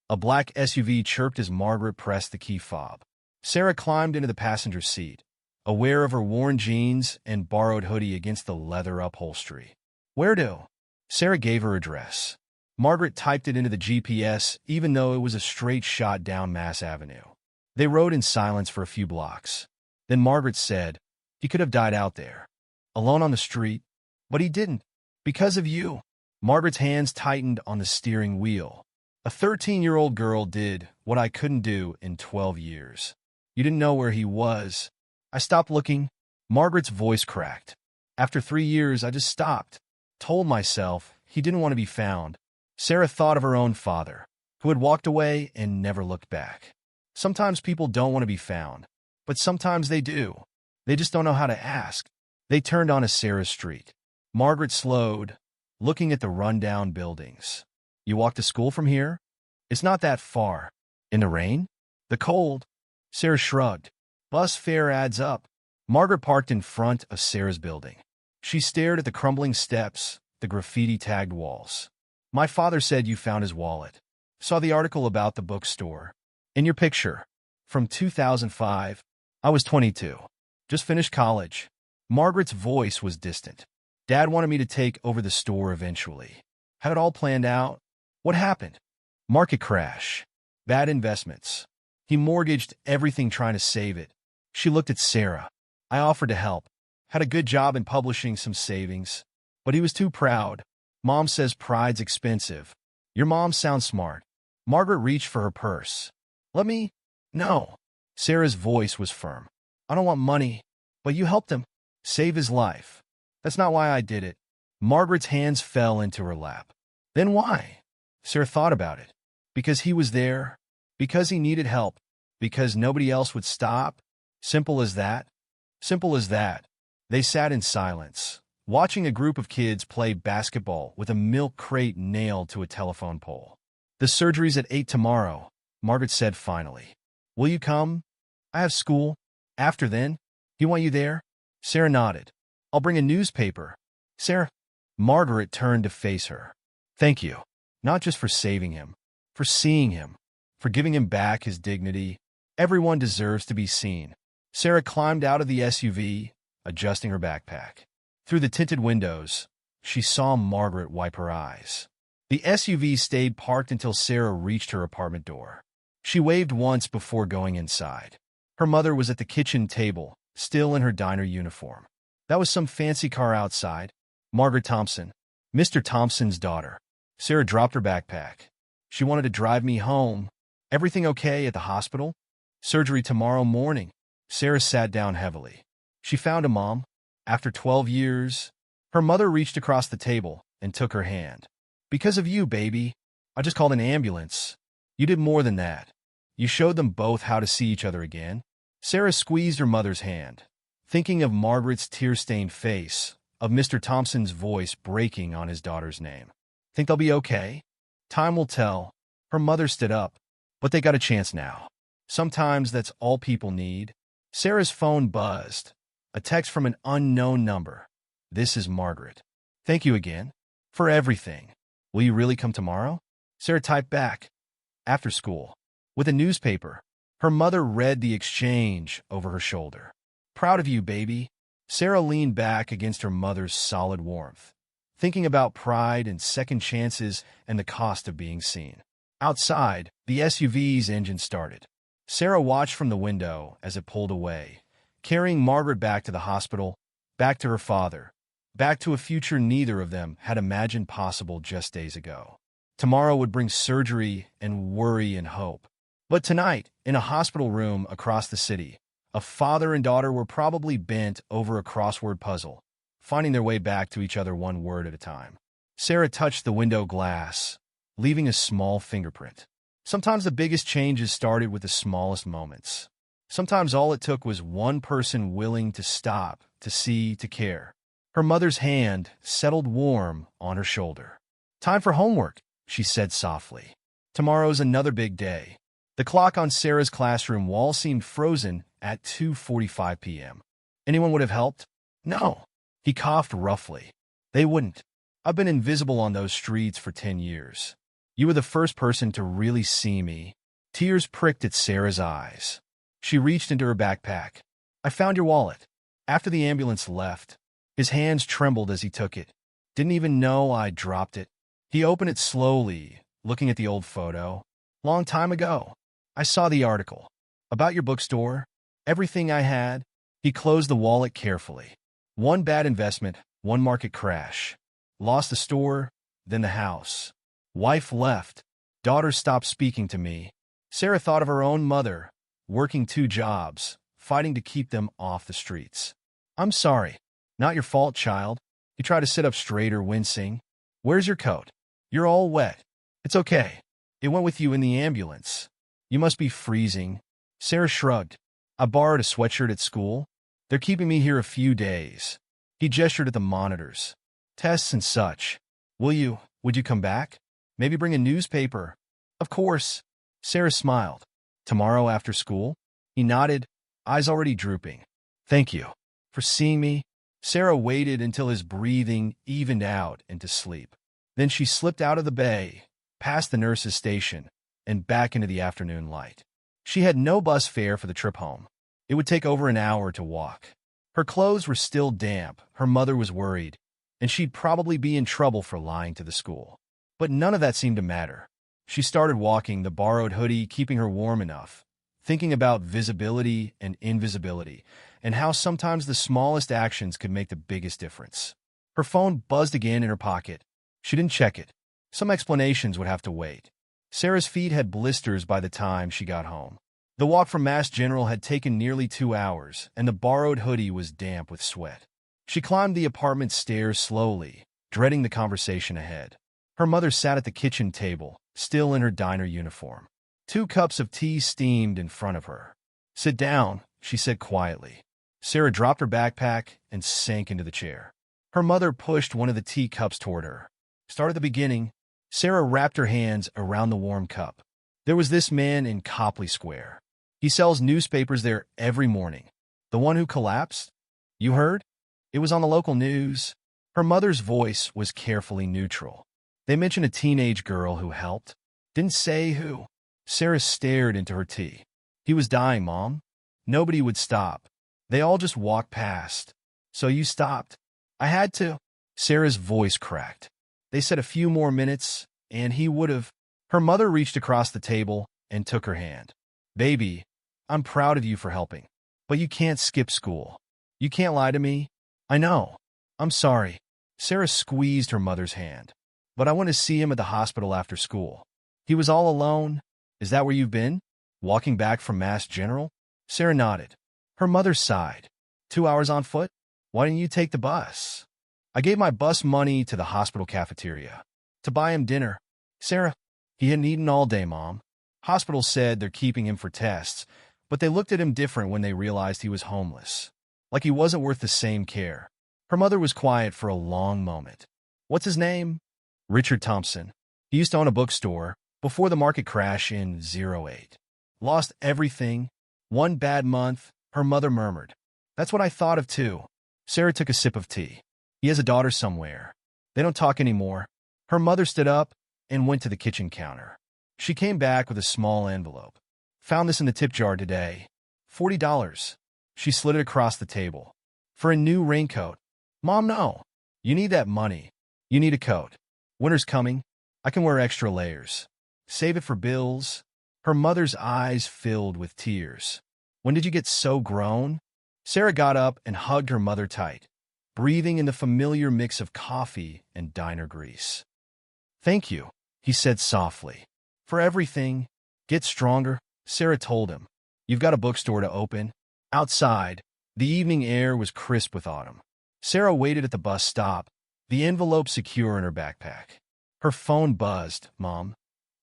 [SPEAKER 1] a black SUV chirped as Margaret pressed the key fob. Sarah climbed into the passenger seat, aware of her worn jeans and borrowed hoodie against the leather upholstery. Where to? Sarah gave her address. Margaret typed it into the GPS, even though it was a straight shot down Mass Avenue. They rode in silence for a few blocks. Then Margaret said, he could have died out there, alone on the street, but he didn't. Because of you. Margaret's hands tightened on the steering wheel. A 13-year-old girl did what I couldn't do in 12 years. You didn't know where he was. I stopped looking. Margaret's voice cracked. After 3 years, I just stopped. Told myself he didn't want to be found. Sarah thought of her own father, who had walked away and never looked back. Sometimes people don't want to be found, but sometimes they do. They just don't know how to ask. They turned onto Sarah's street. Margaret slowed, looking at the rundown buildings. You walk to school from here? It's not that far. In the rain? The cold? Sarah shrugged. Bus fare adds up. Margaret parked in front of Sarah's building. She stared at the crumbling steps, the graffiti-tagged walls. My father said you found his wallet. Saw the article about the bookstore. In your picture. From 2005. I was 22. Just finished college. Margaret's voice was distant. Dad wanted me to take over the store eventually. Had it all planned out. What happened? Market crash. Bad investments. He mortgaged everything trying to save it. She looked at Sarah. I offered to help. Had a good job in publishing, some savings. But he was too proud. Mom says pride's expensive. Your mom sounds smart. Margaret reached for her purse. Let me? No. Sarah's voice was firm. I don't want money, but you helped him. Save his life. That's not why I did it. Margaret's hands fell into her lap. Then why? Sarah thought about it. Because he was there. Because he needed help. Because nobody else would stop. Simple as that. Simple as that. They sat in silence, watching a group of kids play basketball with a milk crate nailed to a telephone pole. The surgery's at 8 tomorrow, Margaret said finally. Will you come? I have school. After then? Do you want you there? Sarah nodded. I'll bring a newspaper. Sarah. Margaret turned to face her. Thank you. Not just for saving him, for seeing him, for giving him back his dignity. Everyone deserves to be seen. Sarah climbed out of the SUV, adjusting her backpack. Through the tinted windows, she saw Margaret wipe her eyes. The SUV stayed parked until Sarah reached her apartment door. She waved once before going inside. Her mother was at the kitchen table, still in her diner uniform. That was some fancy car outside. Margaret Thompson, Mr. Thompson's daughter. Sarah dropped her backpack. She wanted to drive me home. Everything okay at the hospital? Surgery tomorrow morning. Sarah sat down heavily. She found a mom. After 12 years, her mother reached across the table and took her hand. Because of you, baby. I just called an ambulance. You did more than that. You showed them both how to see each other again. Sarah squeezed her mother's hand, thinking of Margaret's tear-stained face, of Mr. Thompson's voice breaking on his daughter's name. Think they'll be okay? Time will tell. Her mother stood up, but they got a chance now. Sometimes that's all people need. Sarah's phone buzzed. A text from an unknown number. This is Margaret. Thank you again. For everything. Will you really come tomorrow? Sarah typed back. After school. With a newspaper. Her mother read the exchange over her shoulder. Proud of you, baby. Sarah leaned back against her mother's solid warmth, thinking about pride and second chances and the cost of being seen. Outside, the SUV's engine started. Sarah watched from the window as it pulled away, carrying Margaret back to the hospital, back to her father, back to a future neither of them had imagined possible just days ago. Tomorrow would bring surgery and worry and hope. But tonight, in a hospital room across the city, a father and daughter were probably bent over a crossword puzzle, finding their way back to each other one word at a time. Sarah touched the window glass, leaving a small fingerprint. Sometimes the biggest changes started with the smallest moments. Sometimes all it took was one person willing to stop, to see, to care. Her mother's hand settled warm on her shoulder. Time for homework, she said softly. Tomorrow's another big day. The clock on Sarah's classroom wall seemed frozen at 2:45 p.m. Anyone would have helped? No. He coughed roughly. They wouldn't. I've been invisible on those streets for 10 years. You were the first person to really see me. Tears pricked at Sarah's eyes. She reached into her backpack. I found your wallet. After the ambulance left, his hands trembled as he took it. Didn't even know I dropped it. He opened it slowly, looking at the old photo. Long time ago. I saw the article. About your bookstore. Everything I had. He closed the wallet carefully. One bad investment, one market crash. Lost the store, then the house. Wife left. Daughter stopped speaking to me. Sarah thought of her own mother, working 2 jobs, fighting to keep them off the streets. I'm sorry. Not your fault, child. He tried to sit up straighter, wincing. Where's your coat? You're all wet. It's okay. It went with you in the ambulance. You must be freezing. Sarah shrugged. I borrowed a sweatshirt at school. They're keeping me here a few days. He gestured at the monitors. Tests and such. Would you come back? Maybe bring a newspaper. Of course. Sarah smiled. Tomorrow after school? He nodded, eyes already drooping. Thank you. For seeing me? Sarah waited until his breathing evened out into sleep. Then she slipped out of the bay, past the nurse's station, and back into the afternoon light. She had no bus fare for the trip home. It would take over an hour to walk. Her clothes were still damp, her mother was worried, and she'd probably be in trouble for lying to the school. But none of that seemed to matter. She started walking, the borrowed hoodie keeping her warm enough, thinking about visibility and invisibility, and how sometimes the smallest actions could make the biggest difference. Her phone buzzed again in her pocket. She didn't check it. Some explanations would have to wait. Sarah's feet had blisters by the time she got home. The walk from Mass General had taken nearly 2 hours, and the borrowed hoodie was damp with sweat. She climbed the apartment stairs slowly, dreading the conversation ahead. Her mother sat at the kitchen table, still in her diner uniform. 2 cups of tea steamed in front of her. "Sit down," she said quietly. Sarah dropped her backpack and sank into the chair. Her mother pushed one of the teacups toward her. "Start at the beginning." Sarah wrapped her hands around the warm cup. "There was this man in Copley Square. He sells newspapers there every morning. The one who collapsed? You heard? It was on the local news." Her mother's voice was carefully neutral. "They mentioned a teenage girl who helped. Didn't say who." Sarah stared into her tea. "He was dying, Mom. Nobody would stop. They all just walked past. So you stopped." "I had to." Sarah's voice cracked. "They said a few more minutes, and he would have." Her mother reached across the table and took her hand. "Baby, I'm proud of you for helping. But you can't skip school. You can't lie to me." "I know. I'm sorry." Sarah squeezed her mother's hand. "But I want to see him at the hospital after school." "He was all alone? Is that where you've been? Walking back from Mass General?" Sarah nodded. Her mother sighed. 2 hours on foot? Why didn't you take the bus?" "I gave my bus money to the hospital cafeteria. To buy him dinner." "Sarah, he hadn't eaten all day, Mom. Hospital said they're keeping him for tests, but they looked at him different when they realized he was homeless. Like he wasn't worth the same care." Her mother was quiet for a long moment. "What's his name?" "Richard Thompson. He used to own a bookstore before the market crash in '08. Lost everything. One bad month," her mother murmured. "That's what I thought of too." Sarah took a sip of tea. "He has a daughter somewhere. They don't talk anymore." Her mother stood up and went to the kitchen counter. She came back with a small envelope. "Found this in the tip jar today. $40. She slid it across the table. "For a new raincoat." "Mom, no. You need that money. You need a coat. Winter's coming. I can wear extra layers. Save it for bills." Her mother's eyes filled with tears. "When did you get so grown?" Sarah got up and hugged her mother tight, breathing in the familiar mix of coffee and diner grease. "Thank you," he said softly. "For everything. Get stronger," Sarah told him. "You've got a bookstore to open." Outside, the evening air was crisp with autumn. Sarah waited at the bus stop, the envelope secure in her backpack. Her phone buzzed. "Mom,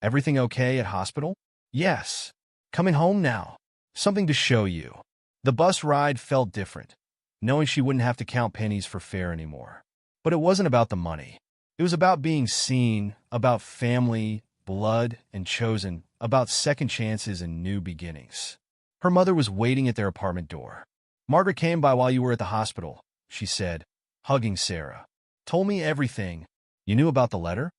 [SPEAKER 1] everything okay at hospital?" "Yes. Coming home now. Something to show you." The bus ride felt different, knowing she wouldn't have to count pennies for fare anymore. But it wasn't about the money. It was about being seen, about family, blood, and chosen, about second chances and new beginnings. Her mother was waiting at their apartment door. "Margaret came by while you were at the hospital," she said, hugging Sarah. "Told me everything. You knew about the letter?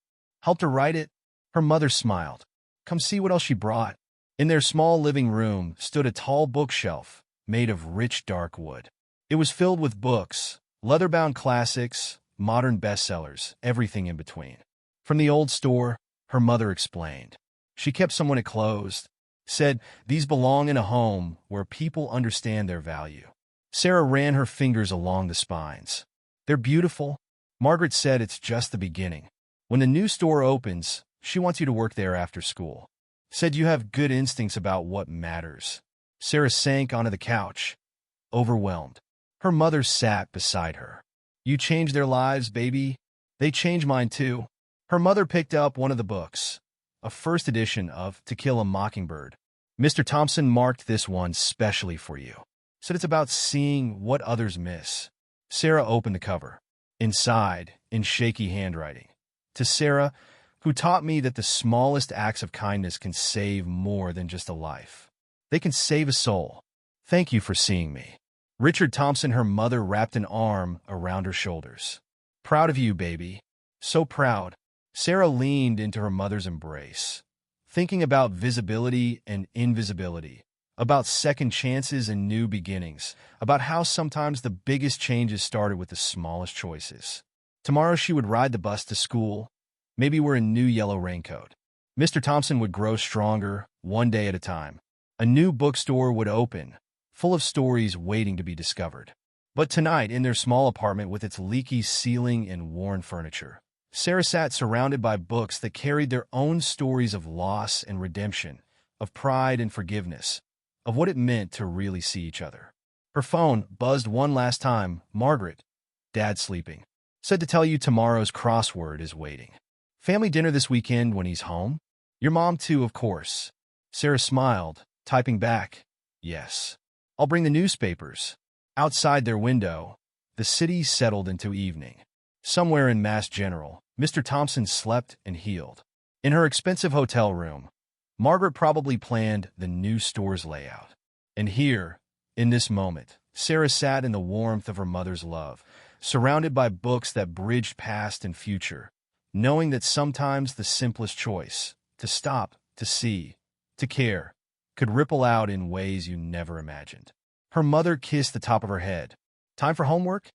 [SPEAKER 1] Helped her write it?" Her mother smiled. "Come see what else she brought." In their small living room stood a tall bookshelf made of rich dark wood. It was filled with books, leather-bound classics, modern bestsellers, everything in between. From the old store, her mother explained. She kept some when it closed. Said, "These belong in a home where people understand their value." Sarah ran her fingers along the spines. "They're beautiful." Margaret said it's just the beginning. When the new store opens, she wants you to work there after school. Said you have good instincts about what matters. Sarah sank onto the couch, overwhelmed. Her mother sat beside her. "You changed their lives, baby. They changed mine too." Her mother picked up one of the books, a first edition of To Kill a Mockingbird. "Mr. Thompson marked this one specially for you. Said it's about seeing what others miss." Sarah opened the cover. Inside, in shaky handwriting. "To Sarah, who taught me that the smallest acts of kindness can save more than just a life. They can save a soul. Thank you for seeing me." Richard Thompson, her mother, wrapped an arm around her shoulders. "Proud of you, baby. So proud." Sarah leaned into her mother's embrace, thinking about visibility and invisibility, about second chances and new beginnings, about how sometimes the biggest changes started with the smallest choices. Tomorrow she would ride the bus to school, maybe wear a new yellow raincoat. Mr. Thompson would grow stronger, one day at a time. A new bookstore would open, full of stories waiting to be discovered. But tonight, in their small apartment with its leaky ceiling and worn furniture, Sarah sat surrounded by books that carried their own stories of loss and redemption, of pride and forgiveness, of what it meant to really see each other. Her phone buzzed one last time. Margaret, Dad's sleeping. Said to tell you tomorrow's crossword is waiting. Family dinner this weekend when he's home? Your mom too, of course. Sarah smiled, typing back, yes. I'll bring the newspapers. Outside their window, the city settled into evening. Somewhere in Mass General, Mr. Thompson slept and healed. In her expensive hotel room, Margaret probably planned the new store's layout. And here, in this moment, Sarah sat in the warmth of her mother's love, surrounded by books that bridged past and future, knowing that sometimes the simplest choice, to stop, to see, to care, could ripple out in ways you never imagined. Her mother kissed the top of her head. Time for homework?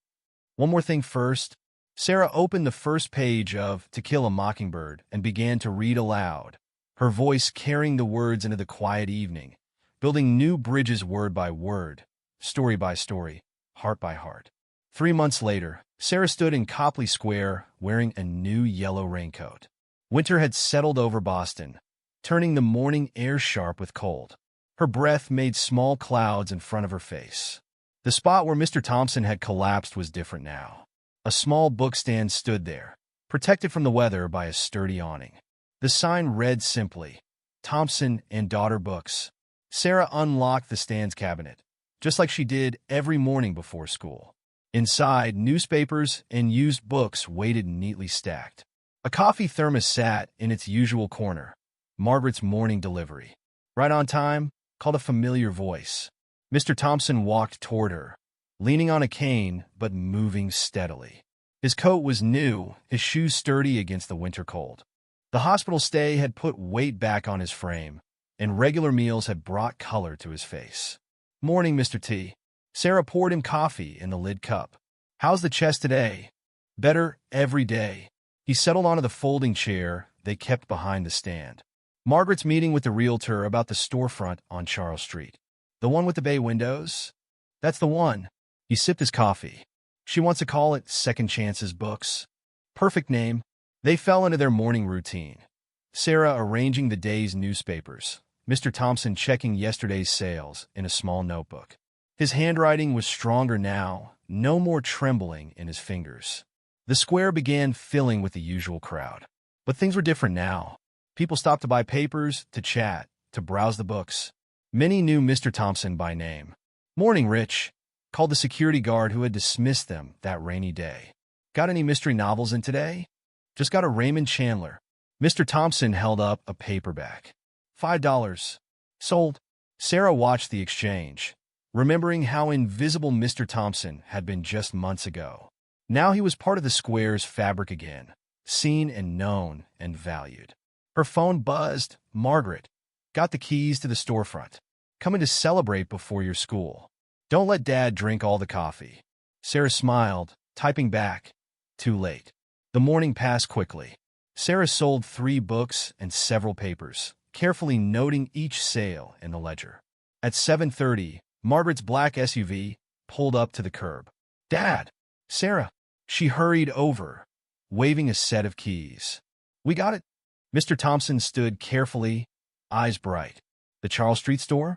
[SPEAKER 1] One more thing first. Sarah opened the first page of To Kill a Mockingbird and began to read aloud, her voice carrying the words into the quiet evening, building new bridges word by word, story by story, heart by heart. 3 months later, Sarah stood in Copley Square wearing a new yellow raincoat. Winter had settled over Boston, turning the morning air sharp with cold. Her breath made small clouds in front of her face. The spot where Mr. Thompson had collapsed was different now. A small bookstand stood there, protected from the weather by a sturdy awning. The sign read simply, Thompson and Daughter Books. Sarah unlocked the stand's cabinet, just like she did every morning before school. Inside, newspapers and used books waited neatly stacked. A coffee thermos sat in its usual corner. Margaret's morning delivery. Right on time, called a familiar voice. Mr. Thompson walked toward her, leaning on a cane but moving steadily. His coat was new, his shoes sturdy against the winter cold. The hospital stay had put weight back on his frame, and regular meals had brought color to his face. Morning, Mr. T. Sarah poured him coffee in the lid cup. How's the chest today? Better every day. He settled onto the folding chair they kept behind the stand. Margaret's meeting with the realtor about the storefront on Charles Street. The one with the bay windows? That's the one. He sipped his coffee. She wants to call it Second Chances Books. Perfect name. They fell into their morning routine. Sarah arranging the day's newspapers. Mr. Thompson checking yesterday's sales in a small notebook. His handwriting was stronger now, no more trembling in his fingers. The square began filling with the usual crowd. But things were different now. People stopped to buy papers, to chat, to browse the books. Many knew Mr. Thompson by name. Morning, Rich, called the security guard who had dismissed them that rainy day. Got any mystery novels in today? Just got a Raymond Chandler. Mr. Thompson held up a paperback. $5. Sold. Sarah watched the exchange, remembering how invisible Mr. Thompson had been just months ago. Now he was part of the square's fabric again, seen and known and valued. Her phone buzzed. Margaret, got the keys to the storefront. Coming to celebrate before your school. Don't let Dad drink all the coffee. Sarah smiled, typing back. Too late. The morning passed quickly. Sarah sold 3 books and several papers, carefully noting each sale in the ledger. At 7:30, Margaret's black SUV pulled up to the curb. Dad! Sarah! She hurried over, waving a set of keys. We got it. Mr. Thompson stood carefully, eyes bright. The Charles Street store?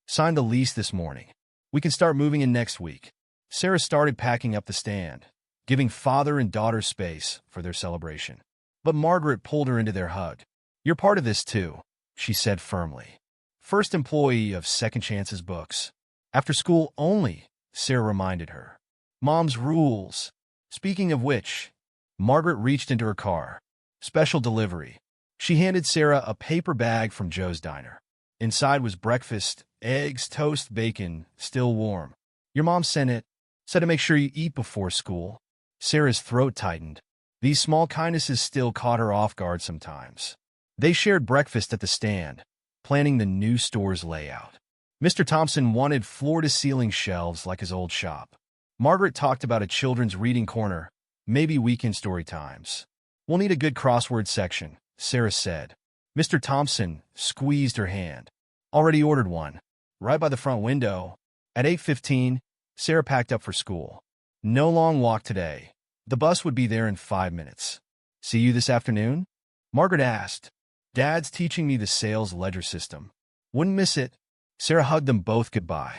[SPEAKER 1] Signed the lease this morning. We can start moving in next week. Sarah started packing up the stand, giving father and daughter space for their celebration. But Margaret pulled her into their hug. You're part of this too, she said firmly. First employee of Second Chances Books. After school only, Sarah reminded her. Mom's rules. Speaking of which, Margaret reached into her car. Special delivery. She handed Sarah a paper bag from Joe's Diner. Inside was breakfast, eggs, toast, bacon, still warm. Your mom sent it. Said to make sure you eat before school. Sarah's throat tightened. These small kindnesses still caught her off guard sometimes. They shared breakfast at the stand, planning the new store's layout. Mr. Thompson wanted floor-to-ceiling shelves like his old shop. Margaret talked about a children's reading corner, maybe weekend story times. We'll need a good crossword section, Sarah said. Mr. Thompson squeezed her hand. Already ordered one. Right by the front window. At 8:15, Sarah packed up for school. No long walk today. The bus would be there in 5 minutes. See you this afternoon? Margaret asked. Dad's teaching me the sales ledger system. Wouldn't miss it. Sarah hugged them both goodbye.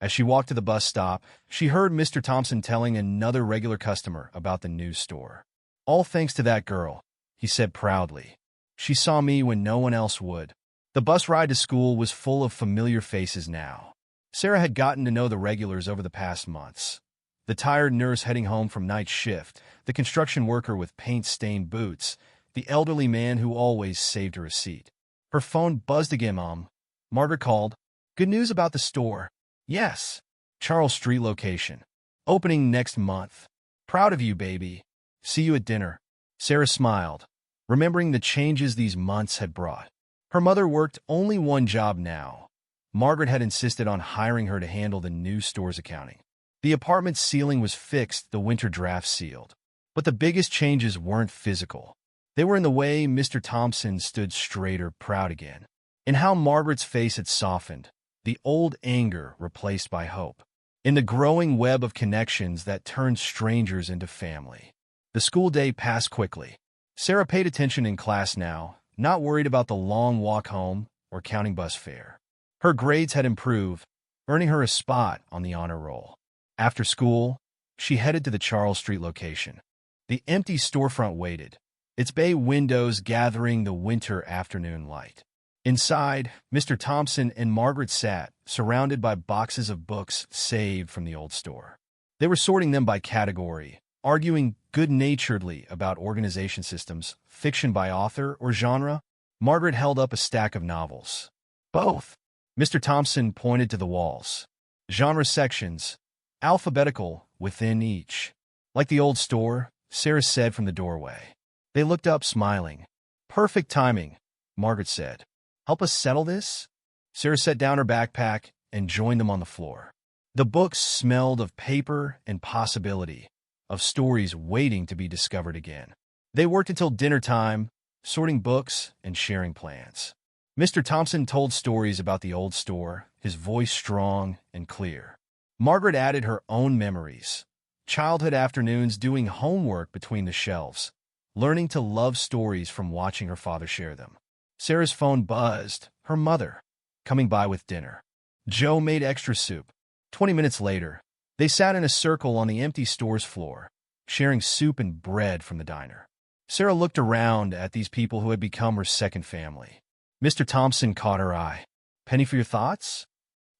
[SPEAKER 1] As she walked to the bus stop, she heard Mr. Thompson telling another regular customer about the news store. All thanks to that girl, he said proudly. She saw me when no one else would. The bus ride to school was full of familiar faces now. Sarah had gotten to know the regulars over the past months. The tired nurse heading home from night shift, the construction worker with paint-stained boots, the elderly man who always saved her a seat. Her phone buzzed again. Mom. Margaret called. Good news about the store. Yes. Charles Street location. Opening next month. Proud of you, baby. See you at dinner. Sarah smiled, remembering the changes these months had brought. Her mother worked only one job now. Margaret had insisted on hiring her to handle the new store's accounting. The apartment's ceiling was fixed, the winter draft sealed. But the biggest changes weren't physical. They were in the way Mr. Thompson stood straighter, proud again, in how Margaret's face had softened, the old anger replaced by hope, in the growing web of connections that turned strangers into family. The school day passed quickly. Sarah paid attention in class now, not worried about the long walk home or counting bus fare. Her grades had improved, earning her a spot on the honor roll. After school, she headed to the Charles Street location. The empty storefront waited, its bay windows gathering the winter afternoon light. Inside, Mr. Thompson and Margaret sat, surrounded by boxes of books saved from the old store. They were sorting them by category, arguing good-naturedly about organization systems, fiction by author or genre. Margaret held up a stack of novels. Both. Mr. Thompson pointed to the walls. Genre sections, alphabetical within each. Like the old store, Sarah said from the doorway. They looked up, smiling. Perfect timing, Margaret said. Help us settle this? Sarah set down her backpack and joined them on the floor. The books smelled of paper and possibility, of stories waiting to be discovered again. They worked until dinner time, sorting books and sharing plans. Mr. Thompson told stories about the old store, his voice strong and clear. Margaret added her own memories. Childhood afternoons doing homework between the shelves, learning to love stories from watching her father share them. Sarah's phone buzzed, her mother, coming by with dinner. Joe made extra soup. 20 minutes later, they sat in a circle on the empty store's floor, sharing soup and bread from the diner. Sarah looked around at these people who had become her second family. Mr. Thompson caught her eye. Penny for your thoughts?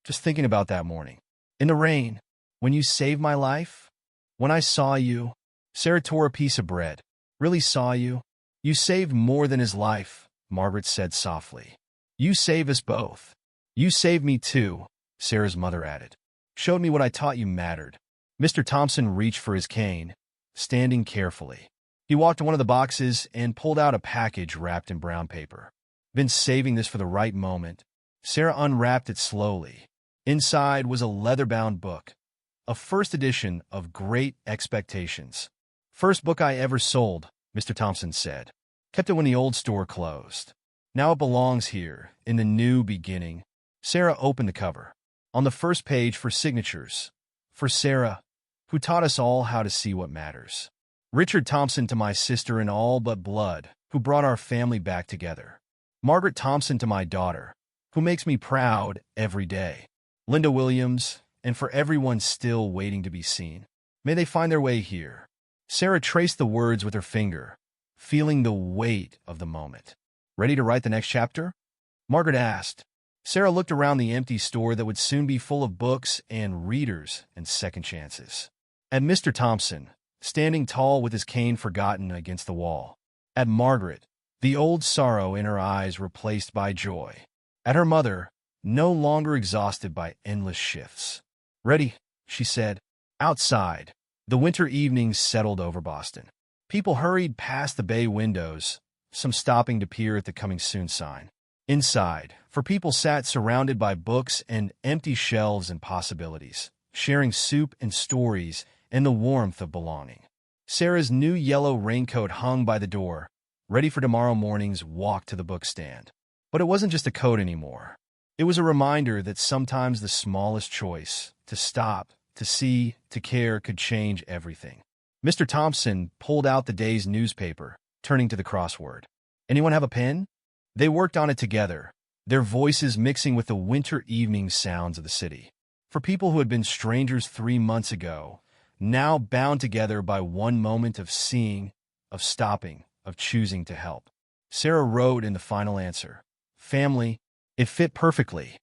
[SPEAKER 1] Just thinking about that morning. In the rain, when you saved my life? When I saw you? Sarah tore a piece of bread. Really saw you? You saved more than his life, Margaret said softly. You saved us both. You saved me too, Sarah's mother added. Showed me what I taught you mattered. Mr. Thompson reached for his cane, standing carefully. He walked to one of the boxes and pulled out a package wrapped in brown paper. Been saving this for the right moment. Sarah unwrapped it slowly. Inside was a leather-bound book, a first edition of Great Expectations. First book I ever sold, Mr. Thompson said. Kept it when the old store closed. Now it belongs here, in the new beginning. Sarah opened the cover. On the first page for signatures. For Sarah, who taught us all how to see what matters. Richard Thompson to my sister in all but blood, who brought our family back together. Margaret Thompson to my daughter, who makes me proud every day. Linda Williams, and for everyone still waiting to be seen. May they find their way here. Sarah traced the words with her finger, feeling the weight of the moment. Ready to write the next chapter? Margaret asked. Sarah looked around the empty store that would soon be full of books and readers and second chances. At Mr. Thompson, standing tall with his cane forgotten against the wall. At Margaret, the old sorrow in her eyes replaced by joy. At her mother, no longer exhausted by endless shifts. Ready, she said. Outside, the winter evenings settled over Boston. People hurried past the bay windows, some stopping to peer at the coming soon sign. Inside, for people sat surrounded by books and empty shelves and possibilities, sharing soup and stories and the warmth of belonging. Sarah's new yellow raincoat hung by the door, ready for tomorrow morning's walk to the bookstand. But it wasn't just a coat anymore. It was a reminder that sometimes the smallest choice, to stop, to see, to care, could change everything. Mr. Thompson pulled out the day's newspaper, turning to the crossword. Anyone have a pen? They worked on it together, their voices mixing with the winter evening sounds of the city. For people who had been strangers 3 months ago, now bound together by one moment of seeing, of stopping, of choosing to help. Sarah wrote in the final answer, family. It fit perfectly.